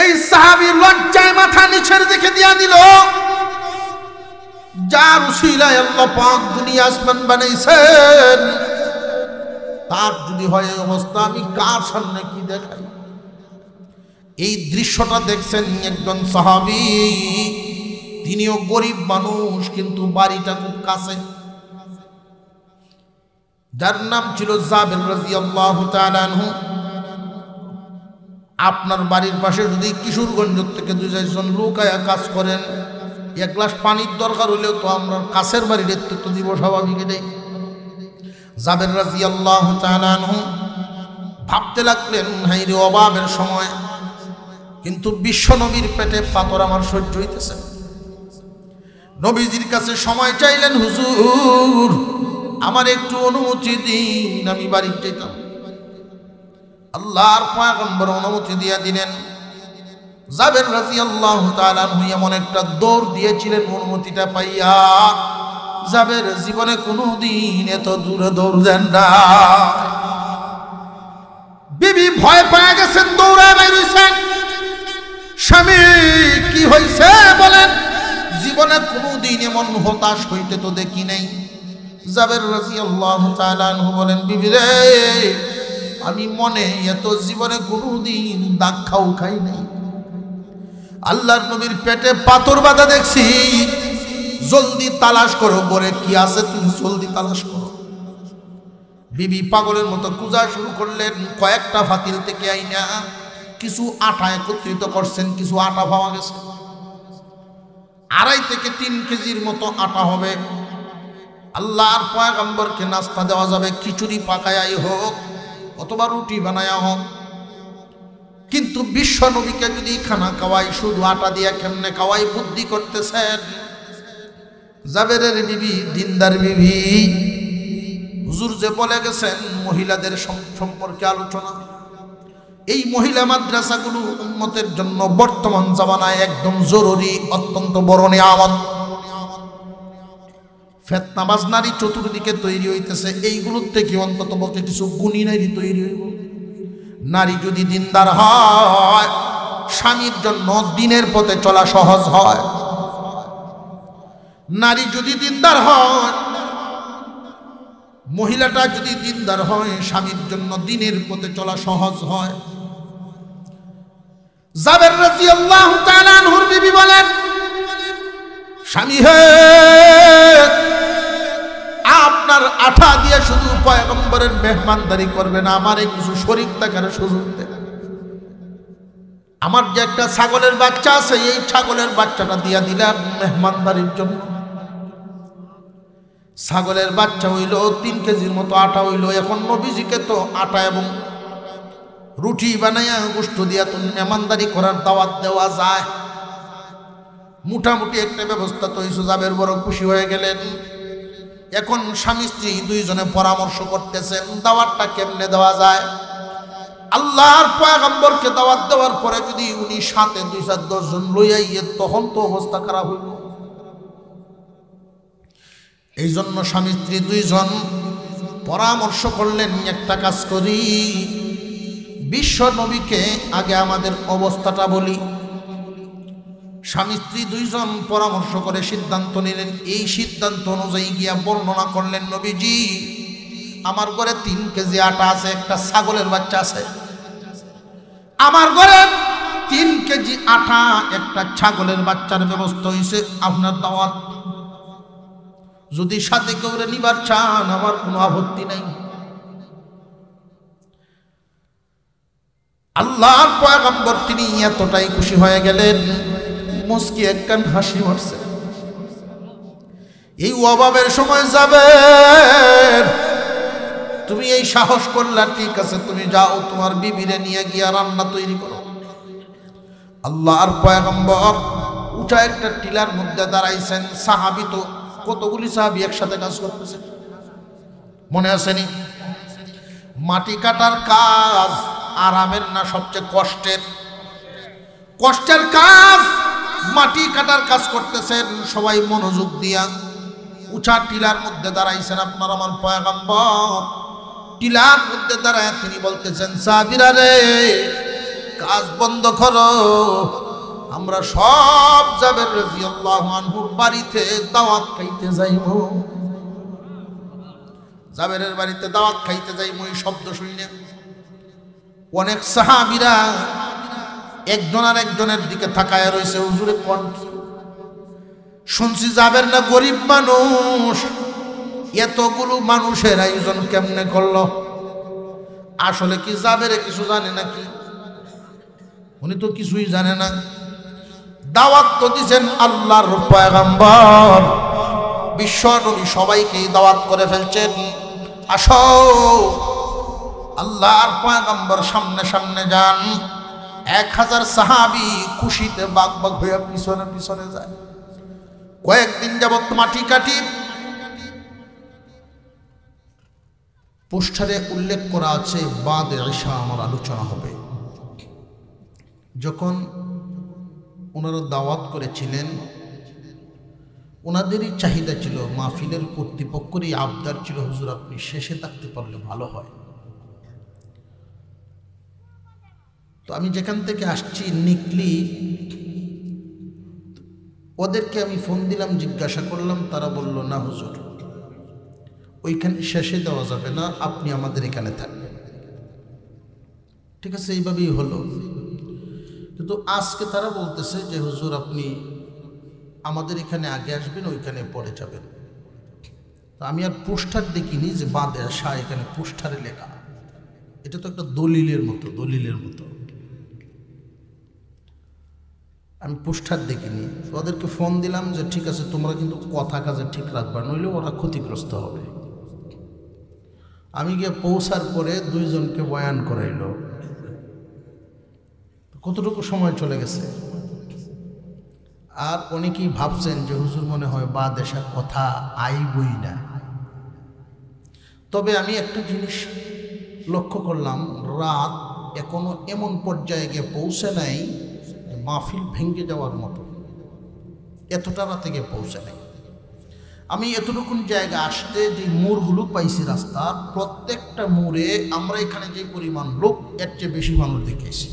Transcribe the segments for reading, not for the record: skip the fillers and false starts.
এই সাহাবী লজ্জায় মাথা নিচের দিকে দিয়া দিল, যার উসিলায় আল্লাহ পাক দুনিয়া আসমান বানাইছেন, তার যদি হয় এই অবস্থা, আমি কার সামনে কি দেখাই? এই দৃশ্যটা দেখছেন একজন সাহাবী, তিনিও গরিব মানুষ, কিন্তু বাড়িটা খুব কাছে, যার নাম ছিল জাবের রাদিয়াল্লাহু তাআলা আনহু। আপনার বাড়ির পাশে যদি কিশোরগঞ্জ থেকে 2-4 লোক আয়া কাজ করেন, এক গ্লাস পানির দরকার হলেও তো আমরা কাছের বাড়ির নেতৃত্ব দিব, স্বাভাবিক এটাই। জাবের রাদিয়াল্লাহু তাআলা আনহু ভাবতে লাগলেন, হায়রে অভাবের সময়, কিন্তু বিশ্ব নবীর পেটে পাথর আমার সহ্য হইতেছে। নবীজির কাছে সময় চাইলেন, হুজুর আমার একটু অনুমতি দিন, আমি বাড়ি যেতাম। আল্লাহর পয়গম্বর অনুমতি দিয়ে দিলেন। জাবের রাদিয়াল্লাহু তাআলা আনহু এমন একটা দৌড় দিয়েছিলেন অনুমতিটা পাইয়া, জাবের জীবনে কোনোদিন এত দূরে দৌড় দেন না। বিবি ভয় পেয়ে গেছেন, দৌড়ায় বাইর হইছেন। স্বামী কি হইছে বলেন? জীবনে কোনোদিন এমন হতাশ হইতে তো দেখি নাই। জাবের রাদিয়াল্লাহু তাআলা আনহু বলেন, বিবি রে, আমি মনে এত জীবনে কোনোদিন দাগ খাই নাই। আল্লাহর নবীর পেটে পাথর বাঁধা দেখছি, জলদি তালাশ করো, বলে কি আছে তুমি জলদি তালাশ করো। বিবি পাগলের মতো খোঁজা শুরু করলেন। কয়েকটা ফাতিল থেকে আইনা কিছু আটা একত্রিত করছেন, কিছু আটা পাওয়া গেছে। 2.5 থেকে 3 কেজির মতো আটা হবে। আল্লাহর পয়গম্বরকে নাস্তা দেওয়া যাবে, খিচুড়ি পাকায়াই হোক অথবা রুটি বানায়া হোক, কিন্তু বিশ্ব নবীকে যদি খানা খাওয়াই, শুধু আটা দিয়ে কেমনে খাওয়াই বুদ্ধি করতেছেন। জাবেরের বিবি দিনদার বিবি, হুজুর যে বলে গেছেন মহিলাদের সম্পর্কে আলোচনা, এই মহিলা মাদ্রাসাগুলো উম্মতের জন্য বর্তমান জামানায় একদম জরুরি, অত্যন্ত বড় নিয়ামত। ফেতনাবাজ নারী চতুর্দিকে তৈরি হইতেছে, এইগুলোর থেকে অন্তত পক্ষে কিছু গুণী নারী তৈরি হইব। নারী যদি দিনদার হয়, স্বামীর জন্য দিনের পথে চলা সহজ হয়। নারী যদি দিনদার হয়, মহিলাটা যদি দিনদার হয়, স্বামীর জন্য দিনের পথে চলা সহজ হয়। জাবের রাদিয়াল্লাহু তাআলা আনহুর বিবি বলেন, স্বামী হে, আপনার আঠা দিয়ে শুধু পয়গম্বরের মেহমানদারি করবে না, আমারে কিছু শরীক থাকার সুযোগ দেন। আমার যে একটা ছাগলের বাচ্চা আছে, এই ছাগলের বাচ্চাটা দিয়া দিলাম মেহমানদারির জন্য। ছাগলের বাচ্চা হইল 3 কেজির মতো আটা হইল। এখন নবীজিকে তো আটা এবং রুটি বানাইয়া গোশত দিয়া তো মেহমানদারি করার দাওয়াত দেওয়া যায়। মোটামুটি একটা ব্যবস্থা তো হইছে। জাবের বড় খুশি হয়ে গেলেন। এখন স্বামী স্ত্রী দুইজনে পরামর্শ করতেছেন দাওয়াতটা কেমনে দেওয়া যায়। আল্লাহর পয়গম্বরকে দাওয়াত দেওয়ার পরে যদি উনি সাথে 2-4-10 জন লইয়া ইয়ে, তখন তো অবস্থা খারাপ হইল। এই জন্য স্বামী স্ত্রী দুইজন পরামর্শ করলেন, একটা কাজ করি, বিশ্ব নবীকে আগে আমাদের অবস্থাটা বলি। স্বামী স্ত্রী দুইজন পরামর্শ করে সিদ্ধান্ত নিলেন। এই সিদ্ধান্ত অনুযায়ী গিয়া বর্ণনা করলেন, নবীজি আমার ঘরে 3 কেজি আটা আছে, একটা ছাগলের বাচ্চা আছে। আমার ঘরে 3 কেজি আটা, একটা ছাগলের বাচ্চার ব্যবস্থা হয়েছে। আপনার দাওয়াত, যদি সাথে কেউ নিবার চান আমার কোনো আপত্তি নাই। আল্লাহর পয়গম্বর তিনি এতটাই খুশি হয়ে গেলেন, মুস্কি একখান হাসি মারছে। এই অভাবের সময় যাবে, তুমি এই সাহস করলা, ঠিক আছে তুমি যাও, তোমার বিবিরে নিয়ে গিয়া রান্না তৈরি করো। আল্লাহর পয়গম্বর উঁচা একটা টিলার মধ্যে দাঁড়াইছেন। সাহাবী তো কতগুলি সাহাবী একসাথে কাজ করতেছে, মনে আসেনি? মাটি কাটার কাজ আরামের না, সবচেয়ে কষ্টের কাজ। মাটি কাটার কাজ করতেছেন সবাই মনোযোগ দিয়া। উঁচা টিলার মধ্যে দাঁড়াইছেন আপনার আমার পয়গম্বর। টিলার মধ্যে দাঁড়ায় তিনি বলতেছেন, সাহাবীরা রে, কাজ বন্ধ করো, আমরা সব জাবের রাদিয়াল্লাহু আনহুর বাড়িতে দাওয়াত খাইতে যাইব। জাবেরের বাড়িতে দাওয়াত খাইতে যাইব। এই শব্দ শুনে অনেক সাহাবীরা একজন আর একজনের দিকে তাকায় রয়েছে। হুজুরে কোন শুনছি জাবের না গরিব মানুষ, এতগুলো মানুষের আয়োজন কেমনে করলো? আসলে কি জাবেরে কিছু জানে নাকি? উনি তো কিছুই জানে না। দাওয়াত তো দিয়েছেন আল্লাহর পয়গম্বর, বিশ্ব নবী সবাইকে দাওয়াত করে ফেলছেন, আসো আল্লাহর পয়গম্বর সামনে সামনে যান। 1000 সাহাবী খুশিতে বাগ বাগ হয়ে পিছনে পিছনে যায়। কয়েকদিন যাবত মাটি কাটি পোস্টারে উল্লেখ করা আছে বাদে ঈশা আমার আলোচনা হবে। যখন ওনারা দাওয়াত করেছিলেন, ওনাদেরই চাহিদা ছিল, মাহফিলের কর্তৃপক্ষেরই আবদার ছিল, হুজুর আপনি শেষে থাকতে পারলে ভালো হয়। তো আমি যেখান থেকে আসছি নিকলি, ওদেরকে আমি ফোন দিলাম, জিজ্ঞাসা করলাম, তারা বলল না হুজুর ওইখানে শেষে দেওয়া যাবে না, আপনি আমাদের এখানে থাকবেন। ঠিক আছে, এইভাবেই হলো। কিন্তু আজকে তারা বলতেছে যে হুজুর আপনি আমাদের এখানে আগে আসবেন, ওইখানে পরে যাবেন। তো আমি আর পোস্টার দেখিনি যে বাদে আসা, এখানে পোস্টারে লেখা, এটা তো একটা দলিলের মতো, দলিলের মতো। আমি পোস্টার দেখিনি। ওদেরকে ফোন দিলাম যে ঠিক আছে তোমরা কিন্তু কথা কাজে ঠিক রাখবা, নইলে ওরা ক্ষতিগ্রস্ত হবে। আমি গিয়ে পৌঁছার পরে 2 জনকে বয়ান করাইল। কতটুকু সময় চলে গেছে। আর অনেকেই ভাবছেন যে হুজুর মনে হয় বা দেশের কথা আইবই না। তবে আমি একটা জিনিস লক্ষ্য করলাম, রাত এখনো এমন পর্যায়ে গিয়ে পৌঁছে নাই মাহফিল ভেঙে যাওয়ার মতো, এতটা রাতে গিয়ে পৌঁছে নাই। আমি এতটুকুন জায়গা আসতে যে মোড়গুলো পাইছি রাস্তার, প্রত্যেকটা মোড়ে আমরা এখানে যে পরিমাণ লোক, এর চেয়ে বেশি মানুষ দেখেছি।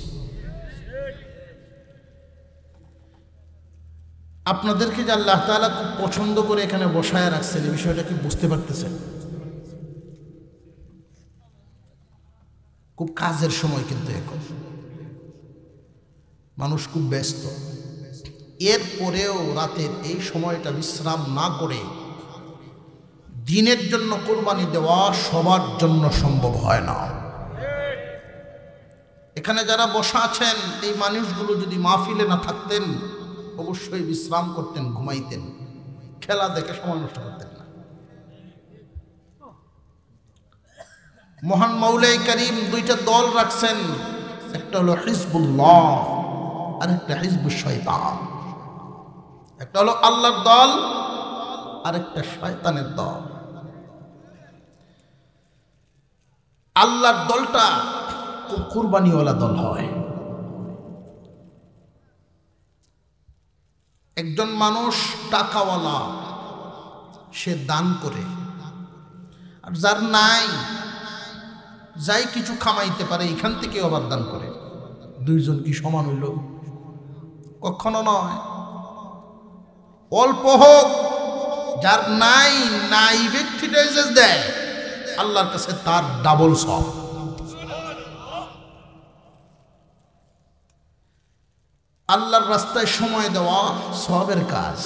আপনাদেরকে যে আল্লাহ তাআলা খুব পছন্দ করে এখানে বসায় রাখছেন, এই বিষয়টা কি বুঝতে পারতেছেন? খুব কাজের সময় কিন্তু এখন মানুষ খুব ব্যস্ত। এরপরেও রাতের এই সময়টা বিশ্রাম না করে দিনের জন্য কোরবানি দেওয়া সবার জন্য সম্ভব হয় না। এখানে যারা বসা আছেন, এই মানুষগুলো যদি মাহফিলে না থাকতেন অবশ্যই বিশ্রাম করতেন, ঘুমাইতেন, খেলা দেখে সময় নষ্ট করতেন না। মহান মাওলাই করিম 2টা দল রাখছেন, একটা হলো হিজবুল্লাহ আর একটা হিজবুশ শয়তান। একটা হলো আল্লাহর দল আর একটা শয়তানের দল। আল্লাহর দলটা খুব কুরবানিওয়ালা দল হয়। একজন মানুষ টাকাওয়ালা, সে দান করে, আর যার নাই, যাই কিছু খামাইতে পারে এখান থেকে আবার দান করে। 2 জন কি সমান হইল? কখনো নয়। অল্প হোক, যার নাই, নাই ব্যক্তিটা যে দেয় আল্লাহর কাছে তার ডাবল সওয়াব। আল্লাহর রাস্তায় সময় দেওয়া সওয়াবের কাজ,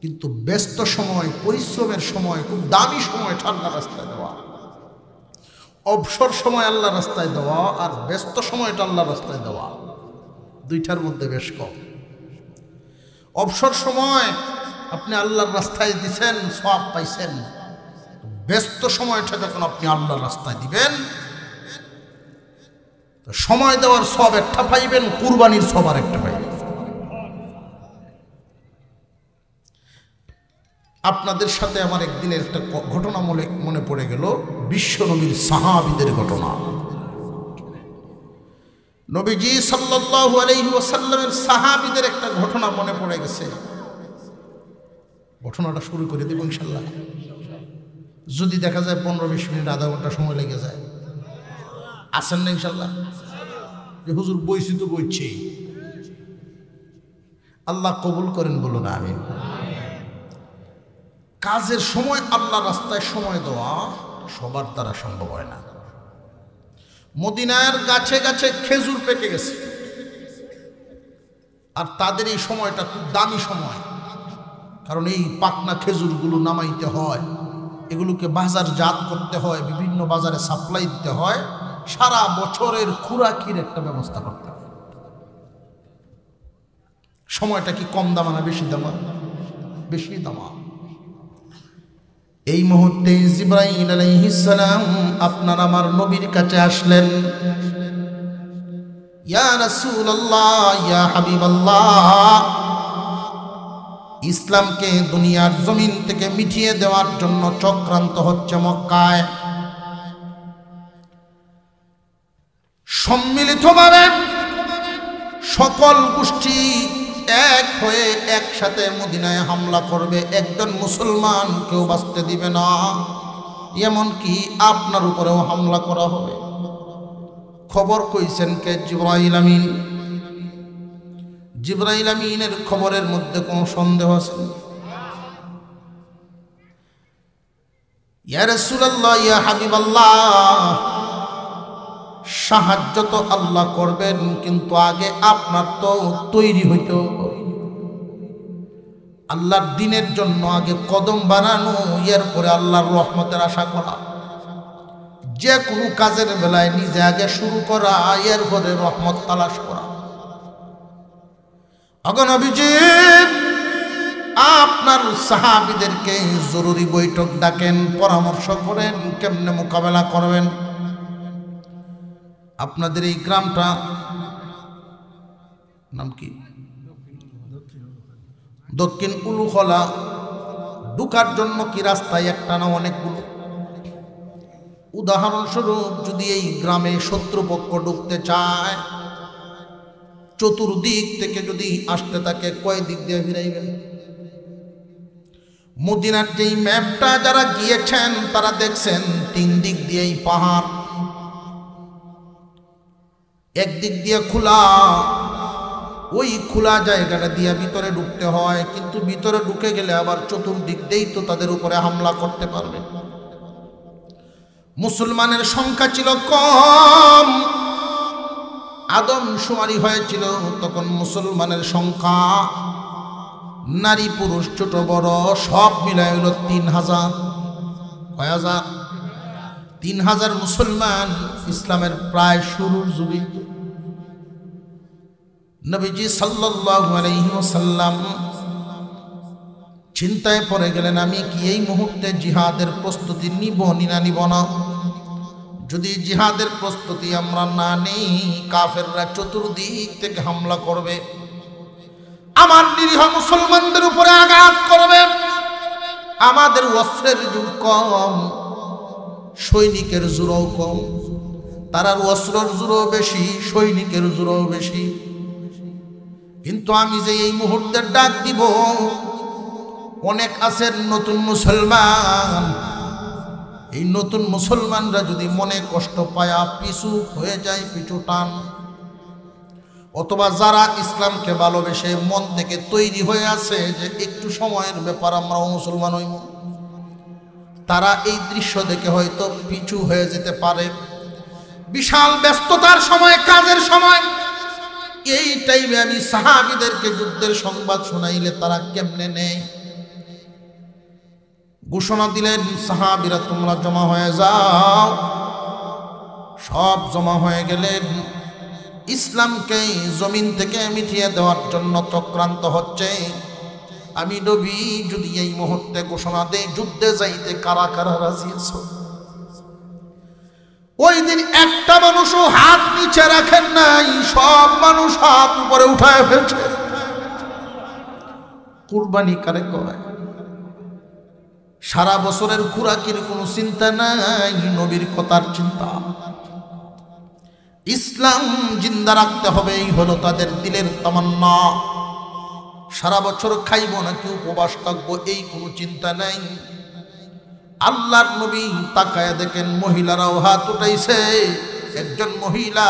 কিন্তু ব্যস্ত সময়, পরিশ্রমের সময়, খুব দামি সময়টা আল্লাহর রাস্তায় দেওয়া। অবসর সময় আল্লাহর রাস্তায় দেওয়া আর ব্যস্ত সময়টা আল্লাহর রাস্তায় দেওয়া, 2টার মধ্যে বেশ কম। অবসর সময় আপনি আল্লাহর রাস্তায় দিছেন, সওয়াব পাইছেন। ব্যস্ত সময়টা যখন আপনি আল্লাহর রাস্তায় দিবেন, সময় দেওয়ার সওয়াব একটা পাইবেন, কুরবানির সওয়াব আরেকটা পাইবেন। আপনাদের সাথে আমার একদিনের একটা ঘটনা মনে পড়ে গেল, বিশ্ব নবীর সাহাবীদের ঘটনা। নবীজি সাল্লাল্লাহু আলাইহি ওয়াসাল্লামের সাহাবীদের একটা ঘটনা মনে পড়ে গেছে। ঘটনাটা শুরু করে দেব ইনশাআল্লাহ। যদি দেখা যায় 15-20 মিনিট, আধা ঘন্টা সময় লেগে যায়, আসেন না ইনশাআল্লাহ? যে হুজুর বইছি তো বইছি। আল্লাহ কবুল করেন, বলুন আমিন। কাজের সময় আল্লাহ রাস্তায় সময় দেওয়া সবার দ্বারা সম্ভব হয় না। মদিনার গাছে গাছে খেজুর পেকে গেছে, আর তাদের এই সময়টা খুব দামি সময়, কারণ এই পাকনা খেজুরগুলো নামাইতে হয়, এগুলোকে বাজারজাত করতে হয়, বিভিন্ন বাজারে সাপ্লাই দিতে হয়, সারা বছরের খুরাকির একটা ব্যবস্থা করতে হয়। সময়টা কি কম দামা না বেশি দামা? বেশি দামা। এই মুহূর্তে জিবরাইল আলাইহিস সালাম আপনার আমার নবীর কাছে আসলেন। ইয়া রাসূলুল্লাহ, ইয়া হাবিবাল্লাহ, ইসলামকে দুনিয়ার জমিন থেকে মিটিয়ে দেওয়ার জন্য চক্রান্ত হচ্ছে মক্কায়। সম্মিলিতভাবে সকল গোষ্ঠী এক হয়ে একসাথে মদিনায় হামলা করবে, একজন মুসলমান কেউ বাঁচতে দিবে না, এমনকি আপনার উপরেও হামলা করা হবে। খবর কইছেন কে? জিবরাইল আমিন। জিবরাইল আমিনের খবরের মধ্যে কোনো সন্দেহ আছে? ইয়া রাসূলুল্লাহ, ইয়া হাবিবাল্লাহ, সাহায্য তো আল্লাহ করবেন, কিন্তু আগে আপনার তো তৈরি হইতে হবে। আল্লাহর দ্বীনের জন্য আগে কদম বানানো, এরপরে আল্লাহর রহমতের আশা করা। যে কোনো কাজের বেলায় নিজে আগে শুরু করা, এরপরে রহমত তালাশ করা। নবীজি আপনার সাহাবীদেরকে জরুরি বৈঠক ডাকেন, পরামর্শ করেন কেমনে মোকাবেলা করবেন। আপনাদের এই গ্রামটা নাম কি? দক্ষিণ উলুখলা। ঢুকার জন্য কি রাস্তায় একটা না অনেকগুলো? উদাহরণস্বরূপ যদি এই গ্রামে শত্রুপক্ষ ঢুকতে চায়, চতুর্দিক থেকে যদি আসতে থাকে, কয় দিক দিয়ে ফিরাইবেন? মদিনার যেই ম্যাপটা যারা গিয়েছেন তারা দেখছেন 3 দিক দিয়েই পাহাড়, একদিক দিয়ে খোলা, ওই খোলা জায়গাটা দিয়ে ভিতরে ঢুকতে হয়, কিন্তু ভিতরে ঢুকে গেলে আবার চতুর্দিক দিয়েই তো তাদের উপরে হামলা করতে পারবে। মুসলমানের সংখ্যা ছিল কম, আদমশুমারি হয়েছিল তখন মুসলমানের সংখ্যা নারী পুরুষ ছোট বড় সব মিলায় হলো 3000। কয় হাজার? 3000 মুসলমান ইসলামের প্রায় শুরুর যুগে। নবীজি সাল্লাল্লাহু আলাইহি ওয়াসাল্লাম চিন্তায় পড়ে গেলেন, আমি কি এই মুহূর্তে জিহাদের প্রস্তুতি নিব না নিব না? যদি জিহাদের প্রস্তুতি আমরা না নেই, কাফেররা চতুর্দিক থেকে হামলা করবে, আমার নিরীহ মুসলমানদের উপরে আঘাত করবে। আমাদের অস্ত্রের জোর কম, সৈনিকের জোরও কম, তারার অস্ত্রের জোরও বেশি, সৈনিকের জোরও বেশি। কিন্তু আমি যে এই মুহূর্তে ডাক দিব, অনেক আছেন নতুন মুসলমান, এই নতুন মুসলমানরা যদি মনে কষ্ট পায়া পিছু হয়ে যায়, পিছু টান, অথবা যারা ইসলামকে ভালোবেসে মন থেকে তৈরি হয়ে আছে যে একটু সময়ের ব্যাপার আমরাও মুসলমান হইব, তারা এই দৃশ্য দেখে হয়তো পিছু হয়ে যেতে পারে। বিশাল ব্যস্ততার সময়, কাজের সময়, এই টাইমে আমি সাহাবীদেরকে যুদ্ধের সংবাদ শোনাইলে তারা কেমনে নেয়? ঘোষণা দিলেন, সাহাবীরা তোমরা জমা হয়ে যাও। সব জমা হয়ে গেলেন। ইসলামকে জমিন থেকে মিটিয়ে দেওয়ার জন্য চক্রান্ত হচ্ছে। আমি নবী যদি এই মুহূর্তে ঘোষণা দেই যুদ্ধে যাইতে কারা কারা রাজি আছো? ওই দিন একটা মানুষও হাত নিচে রাখেন নাই, সব মানুষ হাত উপরে উঠায় ফেলছে। কুরবানি কারে কয়? সারা বছরের খুরাকির কোনো চিন্তা নাই, নবীর কথার চিন্তা। ইসলাম জিন্দা রাখতে হবে, এই হলো তাদের দিলের তামান্না। সারা বছর খাইব নাকি উপবাস থাকবো, এই কোনো চিন্তা নাই। আল্লাহর নবী তাকায়া দেখেন মহিলারাও হাত উঠাইছে। একজন মহিলা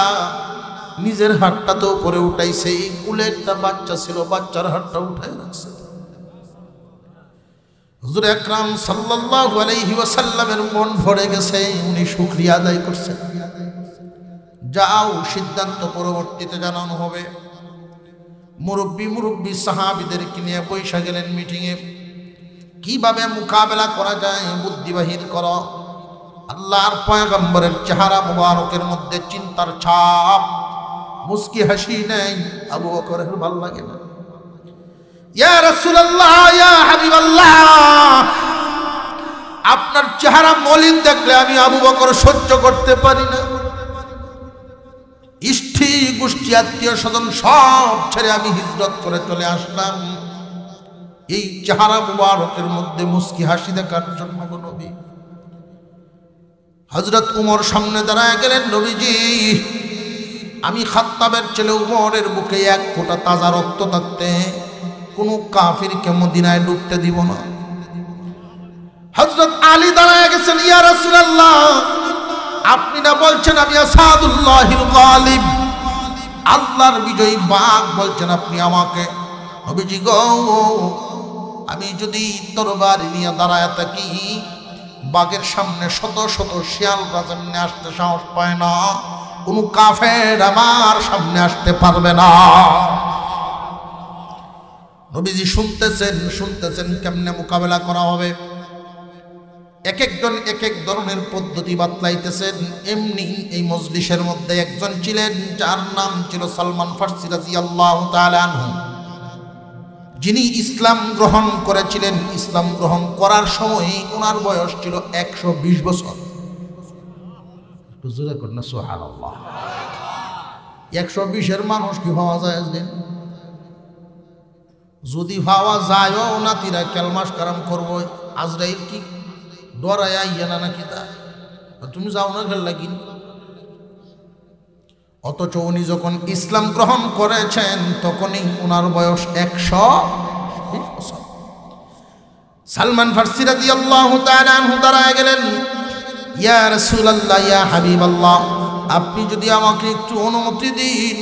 নিজের হাতটা তো উপরে উঠাইছে, কুলে একটা বাচ্চা ছিল, বাচ্চার হাতটা উঠাই রাখছে। হুজুর আকরাম সাল্লাল্লাহু আলাইহি ওয়াসাল্লামের মন ভরে গেছে, উনি শুকরিয়া আদায় করছেন। যাও, সিদ্ধান্ত পরবর্তীতে জানানো হবে। মুরব্বী সাহাবীদেরকে নিয়ে বৈশা গেলেন মিটিংয়ে। কিভাবে মোকাবেলা করা যায় বুদ্ধি বাহির করো। আল্লাহর পয়গম্বরের চেহারা মুবারকের মধ্যে চিন্তার ছাপ, মুস্কি হাসি নেই। আবু বকরের ভালো লাগে না। ইয়া রাসূলুল্লাহ, ইয়া হাবিবাল্লাহ, আপনার চেহারা মলিন দেখলে আমি আবু বকর সহ্য করতে পারি না। ইষ্টি গোষ্ঠী আত্মীয় স্বজন সব ছেড়ে আমি হিজরত করে চলে আসলাম এই চেহারা মুবারকের মধ্যে মুস্কি হাসি দেখার জন্য। নবী হযরত উমর সামনে দাঁড়ায় গেলেন। নবীজি, আমি খাত্তাবের ছেলে উমরের বুকে এক ফোঁটা তাজা রক্ত থাকতে কোনো কাফিরকে মদিনায় ঢুকতে দিব না। হযরত আলী দাঁড়ায় গেছেন। ইয়া রাসূলুল্লাহ, আপনি না বলছেন আমি আসাদুল্লাহিল গালিব, আল্লাহর বিজয়ী বাঘ, বলছেন আপনি আমাকে। নবীজি গো, আমি যদি তরবারি নিয়ে দাঁড়ায় থাকি, বাঘের সামনে শত শত শিয়ালরা সামনে আসতে সাহস পায় না, কোন কাফের আমার সামনে আসতে পারবে না। নবীজি শুনতেছেন কেমনে মোকাবেলা করা হবে। এক একজন এক এক ধরনের পদ্ধতি বাতলাইতেছেন। এমনি এই মজলিসের মধ্যে একজন ছিলেন যার নাম ছিল সালমান ফারসি রাদিয়াল্লাহু তাআলা আনহু, যিনি ইসলাম গ্রহণ করেছিলেন। ইসলাম গ্রহণ করার সময় ওনার বয়স ছিল 120 বছর। জোরে কর না সুবহানাল্লাহ। 120-এর মানুষ কি হওয়া যায় আজদিন? যদি হওয়া যায়ও না, তিরা কেলমাস কারাম করবো। আজরাইল কি ডরায় আইয়া না নাকি? তা তুমি যাও না খেল লাগি। অথচ উনি যখন ইসলাম গ্রহণ করেছেন তখনই ওনার বয়স 120 বছর। সালমান ফারসি রাদিয়াল্লাহু তাআলা আনহু দাঁড়ায় গেলেন। ইয়া রাসূলুল্লাহ, ইয়া হাবিবাল্লাহ, আপনি যদি আমাকে একটু অনুমতি দিন,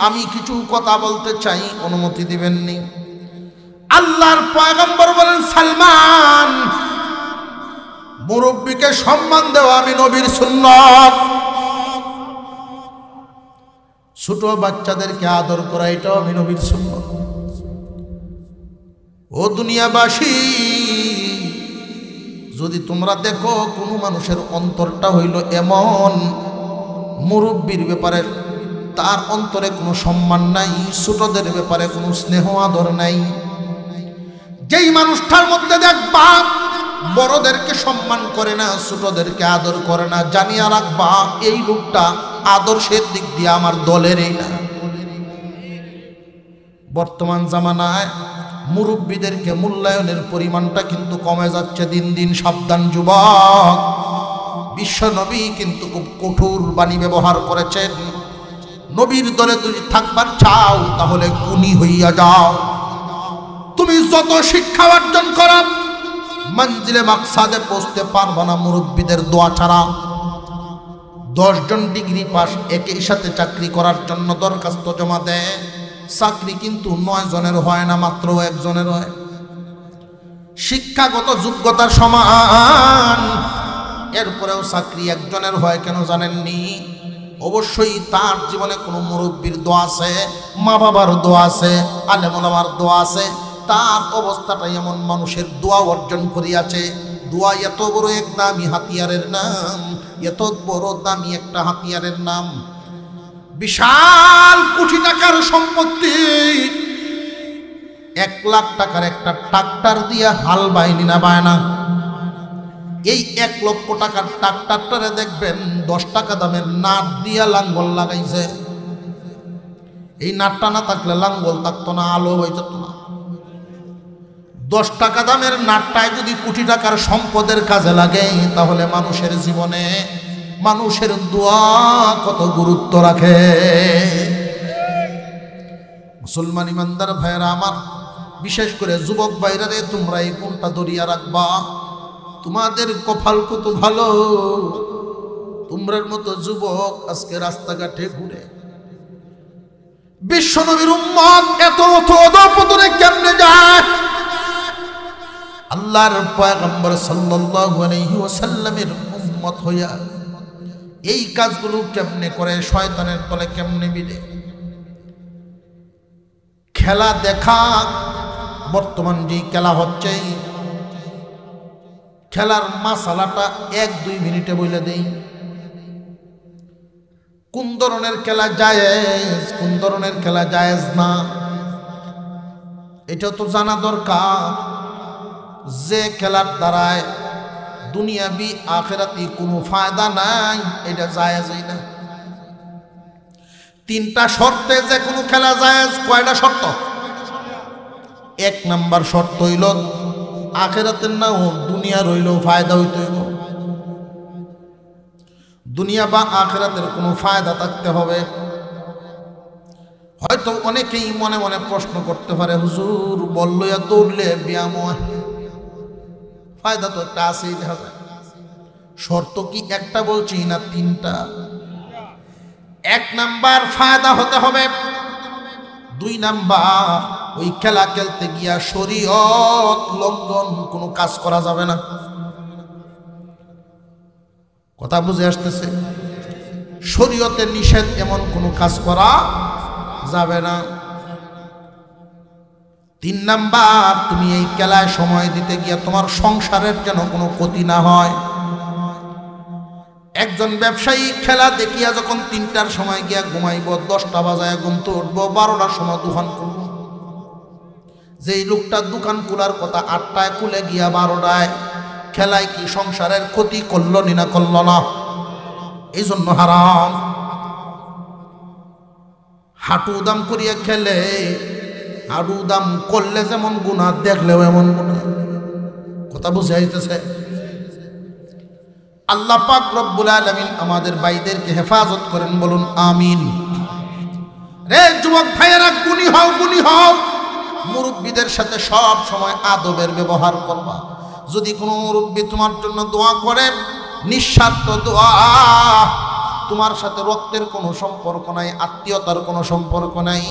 আমি কিছু কথা বলতে চাই, অনুমতি দিবেননি? আল্লাহর পয়গম্বর বলেন, সালমান, মুরব্বীকে সম্মান দেওয়া আমি নবীর সুন্নাত। ছোট বাচ্চাদেরকে আদর করা এটাও আমি নবীর সুন্নাত। ও দুনিয়াবাসী, যদি তোমরা দেখো কোনো মানুষের অন্তরটা হইল এমন, মুরব্বীর ব্যাপারে তার অন্তরে কোনো সম্মান নাই, ছোটদের ব্যাপারে কোনো স্নেহ আদর নাই, যেই মানুষটার মধ্যে দেখবা বড়দেরকে সম্মান করে না, ছোটদেরকে আদর করে না, জানিয়া রাখবা এই লোকটা আদর্শের দিক দিয়ে আমার দলেরই না। বর্তমান জামানায় মুরব্বীদেরকে মূল্যায়নের পরিমাণটা কিন্তু কমে যাচ্ছে দিন দিন। সাবধান যুবক, বিশ্ব নবী কিন্তু খুব কঠোর বাণী ব্যবহার করেছেন। নবীর দলে যদি থাকবার চাও তাহলে গুণী হইয়া যাও। তুমি যত শিক্ষা অর্জন করো, মঞ্জিলে মাকসাদে পৌঁছতে পারবা না মুরব্বীদের দোয়া ছাড়া। 10 জন ডিগ্রি পাস একই সাথে চাকরি করার জন্য দরখাস্ত জমা দেয়, চাকরি কিন্তু 9 জনের হয় না, মাত্র 1 জনের হয়। শিক্ষাগত যোগ্যতা সমান, এরপরেও চাকরি 1 জনের হয়। কেন জানেননি? অবশ্যই তার জীবনে কোনো মুরব্বীর দোয়া আছে, মা বাবার দোয়া আছে, আলেম ওলামার দোয়া আছে। তার অবস্থাটা এমন, মানুষের দোয়া অর্জন করিয়াছে। দোয়া এত বড় এক দামি হাতিয়ারের নাম, এত বড় দামি একটা হাতিয়ারের নাম। বিশাল কোটি টাকার সম্পত্তি, 1 লাখ টাকার একটা ট্রাক্টর দিয়ে হাল বাইনি না বায়না। এই 1 লক্ষ টাকার ট্রাক্টরটারে দেখবেন 10 টাকা দামের নাট দিয়া লাঙ্গল লাগাইছে। এই নাটটা না থাকলে লাঙ্গল থাকতো না, আলো হইতো না। 10 টাকা দামের নাটটায় যদি কোটি টাকার সম্পদের কাজে লাগে, তাহলে মানুষের জীবনে মানুষের দোয়া কত গুরুত্ব রাখে। মুসলমান ইমানদার ভাইরা আমার, বিশেষ করে যুবক ভাইরা রে, তোমরা এই কোনটা দরিয়া রাখবা। তোমাদের কপাল কত ভালো, তোমরার মতো যুবক আজকে রাস্তাঘাটে ঘুরে। বিশ্বনবীর উম্মত এত অধঃপতনে কেমনে যায়? আল্লাহর পয়গম্বর সাল্লাল্লাহু আলাইহি ওয়াসাল্লামের উম্মত হইয়া এই কাজগুলো কেমনে করে, শয়তানের তলে কেমনে বিলে। খেলা দেখা, বর্তমান যে খেলা হচ্ছে, খেলার মাসালাটা 1-2 মিনিটে বলে দেই। কোন ধরনের খেলা জায়েজ, কোন ধরনের খেলা জায়েজ না, এটা তো জানা দরকার। যে খেলার দ্বারায় দুনিয়াবি আখিরাতি কোনো ফায়দা নাই, এটা জায়েজই না। 3টা শর্তে যে কোনো খেলা জায়েজ। কয়টা শর্ত? 1 নাম্বার শর্ত হইল আখিরাতের না হোক, দুনিয়ার হইলেও ফায়দা হইতে হইব। দুনিয়া বা আখিরাতের কোনো ফায়দা থাকতে হবে। হয়তো অনেকেই মনে মনে প্রশ্ন করতে পারে, হুজুর বললো দৌড়লে ব্যায়াম হয়, ফায়দা তো একটা আছেই, দেখা যায়। শর্ত কি একটা বলছি না 3টা? 1 নাম্বার ফায়দা হতে হবে। 2 নাম্বার ওই খেলা খেলতে গিয়া শরীয়ত লঙ্ঘন কোনো কাজ করা যাবে না। কথা বুঝে আসতেছে? শরীয়তের নিষেধ এমন কোনো কাজ করা যাবে না। 3 নাম্বার, তুমি এই খেলায় সময় দিতে গিয়া তোমার সংসারের যেন কোনো ক্ষতি না হয়। একজন ব্যবসায়ী খেলা দেখিয়া যখন 3টার সময় গিয়া ঘুমাইব, 10টা বাজায় ঘুম তো উঠবো, 12টার সময় দোকান খুলব। যেই লোকটা দোকান খোলার কথা 8টায় খুলে গিয়া 12টায়, খেলায় কি সংসারের ক্ষতি করল না করল না? এই জন্য হারাম। হাঁটু দাম করিয়া খেলে, হাঁটু দাম করলে যেমন গুনাহ, দেখলেও এমন গুনাহ। কথা বুঝে আইতেছে? আল্লাহ পাক রব্বুল আলামিন আমাদের ভাইদেরকে হেফাজত করেন, বলুন আমিন। রে যুবক ভাইয়েরা, গুণী হও, গুণী হও। মুরব্বীদের সাথে সব সময় আদবের ব্যবহার করবা। যদি কোনো মুরব্বী তোমার জন্য দোয়া করে, নিঃস্বার্থ দোয়া, তোমার সাথে রক্তের কোনো সম্পর্ক নাই, আত্মীয়তার কোনো সম্পর্ক নাই,